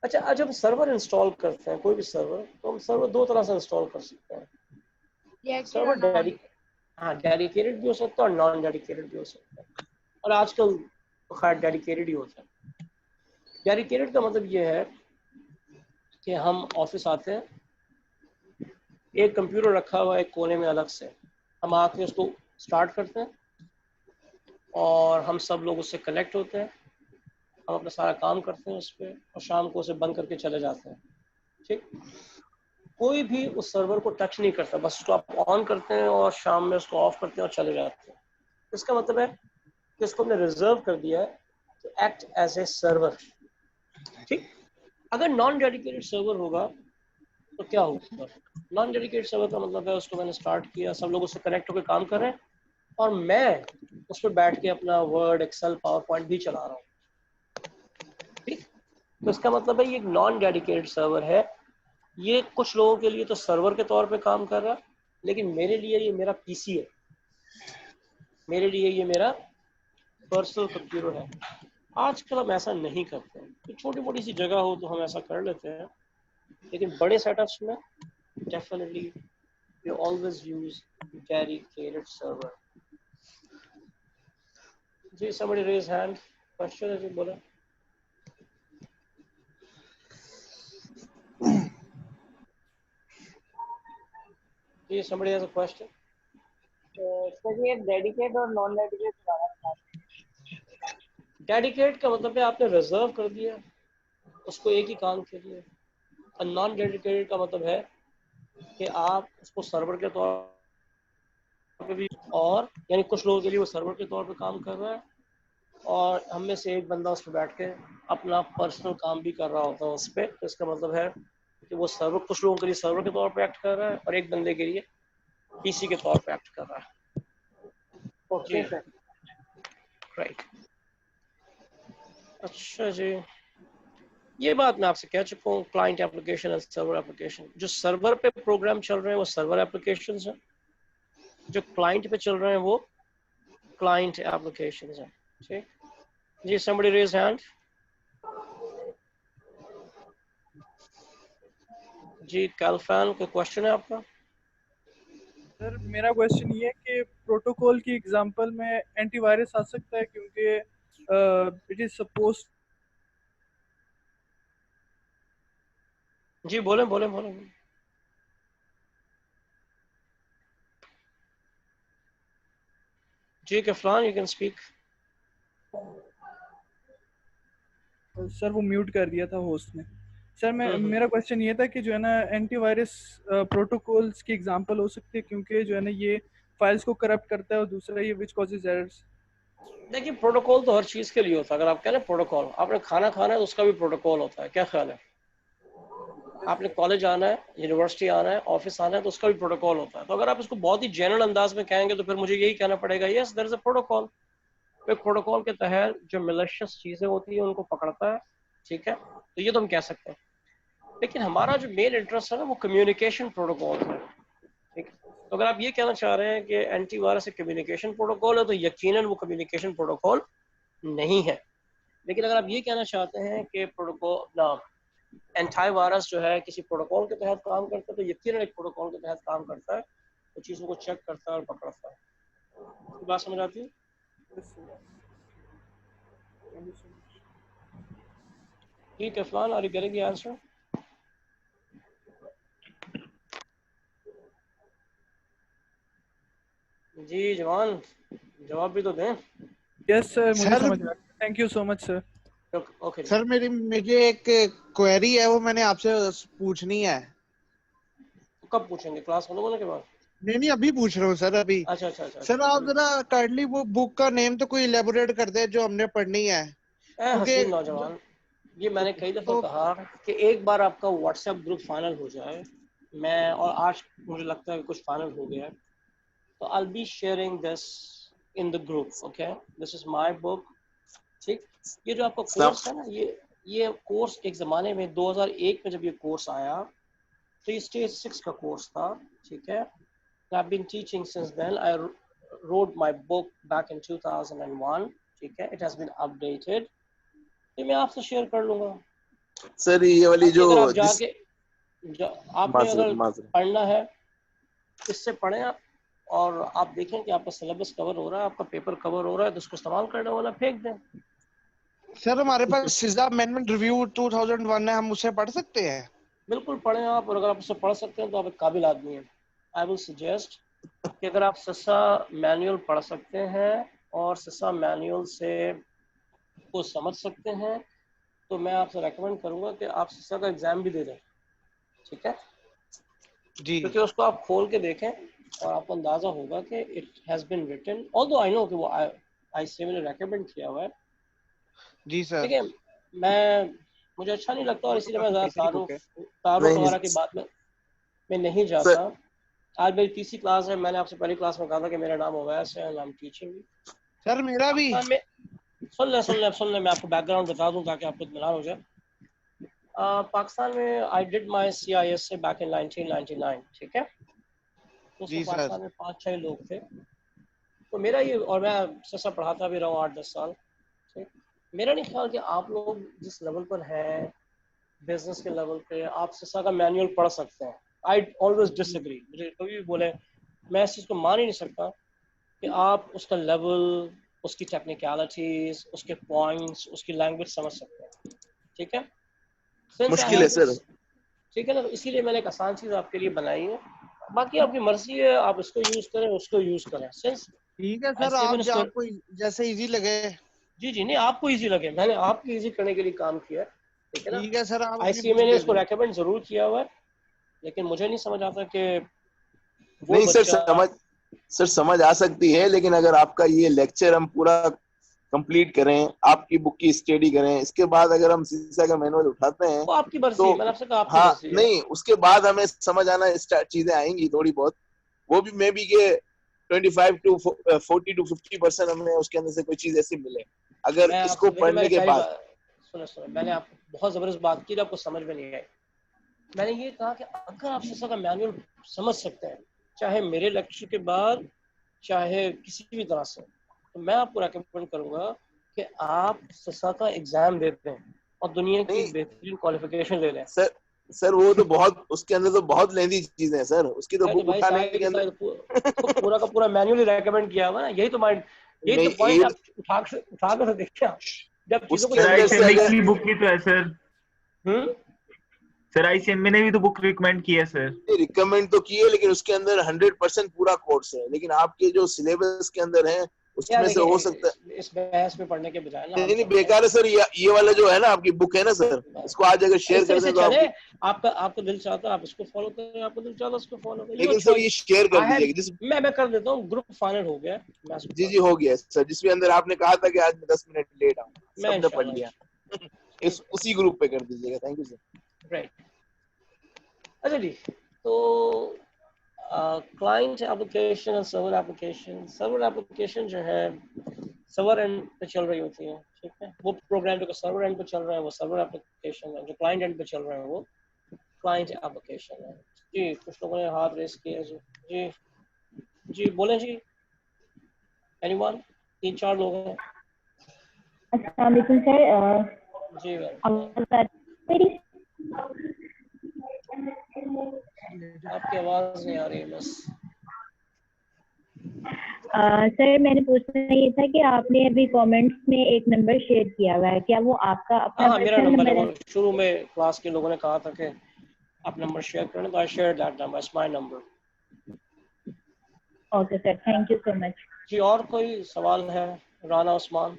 अच्छा, आज हम सर्वर इंस्टॉल करते हैं, कोई भी सर्वर, तो हम सर्वर 2 तरह से इंस्टॉल कर सकते हैं। सर्वर डेडिकेटेड भी हो सकता है और नॉन डेडिकेटेड भी हो सकता है, और आजकल तो खैर डेडिकेटेड ही होता है। डेडिकेटेड का मतलब ये है कि हम ऑफिस आते हैं, एक कंप्यूटर रखा हुआ है एक कोने में अलग से, हम आके उसको स्टार्ट करते हैं और हम सब लोग उससे कनेक्ट होते हैं, हम अपना सारा काम करते हैं उस पर, और शाम को उसे बंद करके चले जाते हैं। ठीक, कोई भी उस सर्वर को टच नहीं करता, बस उसको आप ऑन करते हैं और शाम में उसको ऑफ करते हैं और चले जाते हैं। इसका मतलब है कि इसको हमने रिजर्व कर दिया है to act as a server. ठीक, अगर नॉन डेडिकेटेड सर्वर होगा तो क्या होगा? नॉन डेडिकेटेड सर्वर का मतलब है उसको मैंने स्टार्ट किया, सब लोग उससे कनेक्ट होकर काम कर रहे हैं, और मैं उस पर बैठ के अपना वर्ड, एक्सेल, पावर पॉइंट भी चला रहा हूँ। ठीक, तो इसका मतलब है ये एक नॉन डेडिकेटेड सर्वर है। ये कुछ लोगों के लिए तो सर्वर के तौर पे काम कर रहा है, लेकिन मेरे लिए ये मेरा पीसी है, मेरे लिए ये मेरा पर्सनल कंप्यूटर है। आजकल हम ऐसा नहीं करते हैं, तो छोटी मोटी सी जगह हो तो हम ऐसा कर लेते हैं, लेकिन बड़े सेटअप्स में definitely we always use dedicated server. जी somebody raise hand, क्वेश्चन है जी, बोला। जी somebody has a question? Sir ये डेडिकेट और नॉन डेडिकेट डेडिकेट का मतलब है आपने रिजर्व कर दिया उसको एक ही काम के लिए, और नॉन डेडिकेटेड का मतलब है कि आप उसको सर्वर के तौर पे भी, और यानी कुछ लोगों के लिए वो सर्वर के तौर पे काम कर रहा है और हम में से एक बंदा उस पर बैठ के अपना पर्सनल काम भी कर रहा होता है उस पर। तो इसका मतलब है कि वो सर्वर कुछ लोगों के लिए सर्वर के तौर पे एक्ट कर रहा है और एक बंदे के लिए पीसी के तौर पे एक्ट कर रहा है। Okay sir. राइट। अच्छा जी, ये बात मैं आपसे कह चुका हूँ, क्लाइंट एप्लीकेशन और सर्वर एप्लीकेशन। जो सर्वर पे प्रोग्राम चल रहे हैं वो सर्वर एप्लीकेशंस हैं, जो क्लाइंट पे चल रहे हैं वो क्लाइंट एप्लीकेशंस हैं। ठीक जी, somebody raise hand। जी कैलफैन, कोई क्वेश्चन है आपका? सर मेरा क्वेश्चन ये है कि प्रोटोकॉल की एग्जांपल में एंटीवायरस आ सकता है, क्योंकि इट इज सपोज। जी बोले बोले बोले। जी कैफलान, यू कैन स्पीक। सर वो म्यूट कर दिया था होस्ट ने। सर मेरा क्वेश्चन ये था कि जो है ना एंटीवायरस प्रोटोकॉल्स की एग्जांपल हो सकती है, क्योंकि जो है ना ये फाइल्स को करप्ट करता है, और दूसरा ये विच कॉजेज एरर्स। देखिए प्रोटोकॉल तो हर चीज के लिए होता है। अगर आप कह रहे हैं प्रोटोकॉल, आपने खाना खाना है तो उसका भी प्रोटोकॉल होता है, क्या ख्याल है? आपने कॉलेज आना है, यूनिवर्सिटी आना है, ऑफिस आना है, तो उसका भी प्रोटोकॉल होता है। तो अगर आप इसको बहुत ही जनरल अंदाज में कहेंगे तो फिर मुझे यही कहना पड़ेगा, yes there is a protocol. तो प्रोटोकॉल के तहत जो मिलिशियस चीजें होती है उनको पकड़ता है, ठीक है, तो ये तो हम कह सकते हैं। लेकिन हमारा जो मेन इंटरेस्ट है ना वो कम्युनिकेशन प्रोटोकॉल है, ठीक है। तो अगर आप ये कहना चाह रहे हैं कि एंटीवायरस एक कम्युनिकेशन प्रोटोकॉल है तो यकीनन वो कम्युनिकेशन प्रोटोकॉल नहीं है। लेकिन अगर आप ये कहना चाहते हैं कि प्रोटोकॉल एंटीवायरस जो है किसी प्रोटोकॉल के तहत काम करता है तो यकीनन एक प्रोटोकॉल के तहत काम करता है, तो चीज़ों को चेक करता है और पकड़ता है। बात समझ आती है? ठीक है फलान, are you getting the answer? जी जवान, जवाब भी तो दें। यस सर, मुझे समझ आ गया। Thank you so much sir. Okay sir मुझे एक क्वेरी है, वो मैंने आपसे पूछनी है। कब पूछेंगे? क्लास खत्म होने के बाद? नहीं अभी पूछ रहा हूँ सर, अभी। अच्छा। सर आप जरा काइंडली वो बुक का नेम तो कोई इलेबोरेट कर दे जो हमने पढ़नी है। हसीन नौजवान, ये मैंने कई दफा कहा कि एक बार आपका व्हाट्सएप ग्रुप फाइनल हो जाए, मैं और आज मुझे लगता है कि कुछ फाइनल हो गया है, तो I'll be sharing this in the group, okay? This is my book, ठीक। ये जो आपका कोर्स है ना, ये कोर्स एक ज़माने में 2001 में जब ये कोर्स आया तो ये स्टेज 6 का कोर्स था, ठीक है। I've been teaching since then. I wrote my book back in 2001, ठीक है। It has been updated. तो मैं आपसे शेयर कर लूँगा। सर ये वाली जो अगर आप जाके आपने अगर पढ़ना है इससे पढ़ें आप, और आप देखें कि आपका सिलेबस कवर हो रहा है, आपका पेपर कवर हो रहा है, तो उसको इस्तेमाल करना वाला फेंक दें। सर हमारे पास सिजा अमेंडमेंट रिव्यू 2001 है, हम उसे पढ़ सकते हैं? बिल्कुल पढ़ें आप, और अगर आप उसे पढ़ सकते हैं तो आप एक काबिल आदमी हैं। आई विल सजेस्ट कि अगर आप सिसा मैनुअल पढ़ सकते हैं और सिसा मैनुअल से को समझ सकते हैं तो मैं आपसे रेकमेंड करूंगा कि आप सिसा का एग्जाम भी दे दें, ठीक है जी। क्योंकि उसको आप खोल के देखें और आपको अंदाजा होगा कि it has been written, although I know कि वो ICMA ने रेकमेंड किया हुआ है। जी सर। ठीक है, मुझे अच्छा नहीं लगता और इसीलिए मैं ज़्यादा तारुफ वगैरह की बात में मैं नहीं जाता। आज मेरी तीसरी क्लास है, मैंने आपसे पहली क्लास में कहा था कि मेरा नाम अवैस है, आई एम टीचिंग। सर मेरा भी। सुन ले मैं आपको बैकग्राउंड बता दूं ताकि आपको इत्मीनान हो जाए। पाकिस्तान में I did my CISA back in 1999, ठीक है। तो पाकिस्तान में 5-6 लोग थे, तो मेरा ये, और मैं सिसा पढ़ाता भी रहा हूँ 8-10 साल, ठीक। मेरा नहीं ख्याल कि आप लोग जिस लेवल पर हैं बिजनेस के लेवल पे आप सिसा का मैनुअल पढ़ सकते हैं। I always disagree. मुझे कभी भी बोले, मैं इस चीज़ को मान ही नहीं सकता कि आप उसका लेवल, उसकी टेक्निकलिटीज, उसके पॉइंट्स, उसकी लैंग्वेज समझ सकते हैं, ठीक है। मुश्किल है सर, ठीक है ना। तो इसीलिए मैंने एक आसान चीज़ आपके लिए बनाई है, बाकी आपकी मर्जी है, आप इसको यूज करें उसको यूज करें। ठीक है सर, आपको जैसे इजी लगे। जी नहीं, आपको इजी लगे, मैंने आपको इजी करने के लिए काम किया है, ठीक है ना। ठीक है सर, आप ICMA ने इसको रेकमेंड जरूर किया हुआ है लेकिन मुझे नहीं समझ आता कि वो नहीं सर, बच्चा समझ आ सकती है, लेकिन अगर आपका ये लेक्चर हम पूरा कंप्लीट करें, आपकी बुक की स्टडी करें, इसके बाद अगर हम सीसा का मैनुअल उठाते हैं वो आपकी मर्जी तो है, मैंने आपसे कहा आपकी हाँ मर्जी है। नहीं, उसके बाद हमें समझ आना चीजें आएंगी थोड़ी बहुत, वो भी मे बी के 25 to 40 to 50% हमें उसके अंदर से कोई चीज ऐसी मिले अगर मैं इसको आपसे पढ़ने के बाद। सुनो, मैंने आपको बहुत जबरदस्त बात की, आपको समझ में नहीं आई। मैंने ये कहा कि अगर आप सीसा का मैनुअल समझ सकते हैं, चाहे मेरे लेक्चर के बाद चाहे किसी भी तरह से, तो मैं आपको रेकमेंड करूंगा कि आप सीसा का एग्जाम देते हैं और दुनिया की बेहतरीन क्वालिफिकेशन ले लें। सर वो तो बहुत, उसके अंदर तो बहुत लेंदी चीजें हैं सर, उसकी तो बुक उठाने के अंदर पूरा का पूरा मैनुअल रेकमेंड किया हुआ ना, यही तो पॉइंट आप उठा कर देखिए। जब चीजों को ICME की बुक की तो है सर। सर ICME ने भी तो बुक रिकमेंड की है सर। रिकमेंड तो की है, लेकिन उसके अंदर 100% पूरा कोर्स है, लेकिन आपके जो सिलेबस के अंदर है उसमें से हो सकता है इस बहस में पढ़ने के बजाय ना। नहीं बेकार है सर, ये वाला जो है ना आपकी बुक है ना सर, इसको आज अगर शेयर कर दें तो आपको दिल चाहता है आप इसको फॉलो करें, आपको दिल चाहता है उसको फॉलो करें, लेकिन सर ये शेयर कर दीजिएगा। मैं कर देता हूँ, ग्रुप फाइनल हो गया। जी हो गया सर, जिसमें अंदर आपने कहा था कि आज मैं 10 मिनट लेट आऊंगा, सबने पढ़ लिया। उसी ग्रुप पे कर दीजिएगा। Thank you sir. राइट, अच्छा जी, तो क्लाइंट एप्लीकेशन और सर्वर एप्लीकेशन जो है सर्वर एंड पे चल रही होती है, ठीक है। वो प्रोग्राम जो सर्वर एंड पे चल रहा है वो सर्वर एप्लीकेशन है, जो क्लाइंट एंड पे चल रहा है वो क्लाइंट एप्लीकेशन है। जी कुछ लोगों ने हाथ रेस किया जी। जी जी बोलें जी, एनीवन? 3-4 लोग हैं। अस्सलाम वालेकुम सर। जी मेरी आपकी आवाज नहीं आ रही है बस। सर मैंने पूछना ये था कि आपने अभी कमेंट्स में एक नंबर शेयर किया हुआ है, क्या वो आपका अपना हाँ मेरा नंबर है। शुरू में क्लास के लोगों ने कहा था कि आप नंबर शेयर करें, तो I share that number, it's my number. Okay sir, thank you so much. जी और कोई सवाल है? Rana Usman.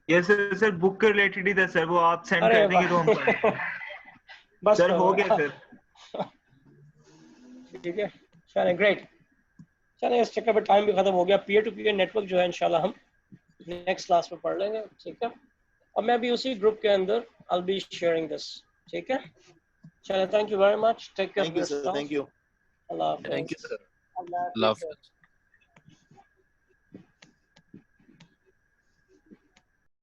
Yes sir, book के रिलेटेड ही था सर, वो आप सेंड कर देंगे तो हम बस सर हो गया सर। ठीक है चलें, ग्रेट। चलें इस चक्कर में टाइम भी खत्म हो गया। पीयर टू पीयर नेटवर्क जो है इंशाल्लाह हम नेक्स्ट क्लास में पढ़ लेंगे, ठीक है। और मैं भी उसी ग्रुप के अंदर I'll be sharing this, ठीक है। चलें, thank you very much, take care. Thank you sir. अल्लाह हाफ़िज़। Thank you sir. अल्लाह हाफ़िज़।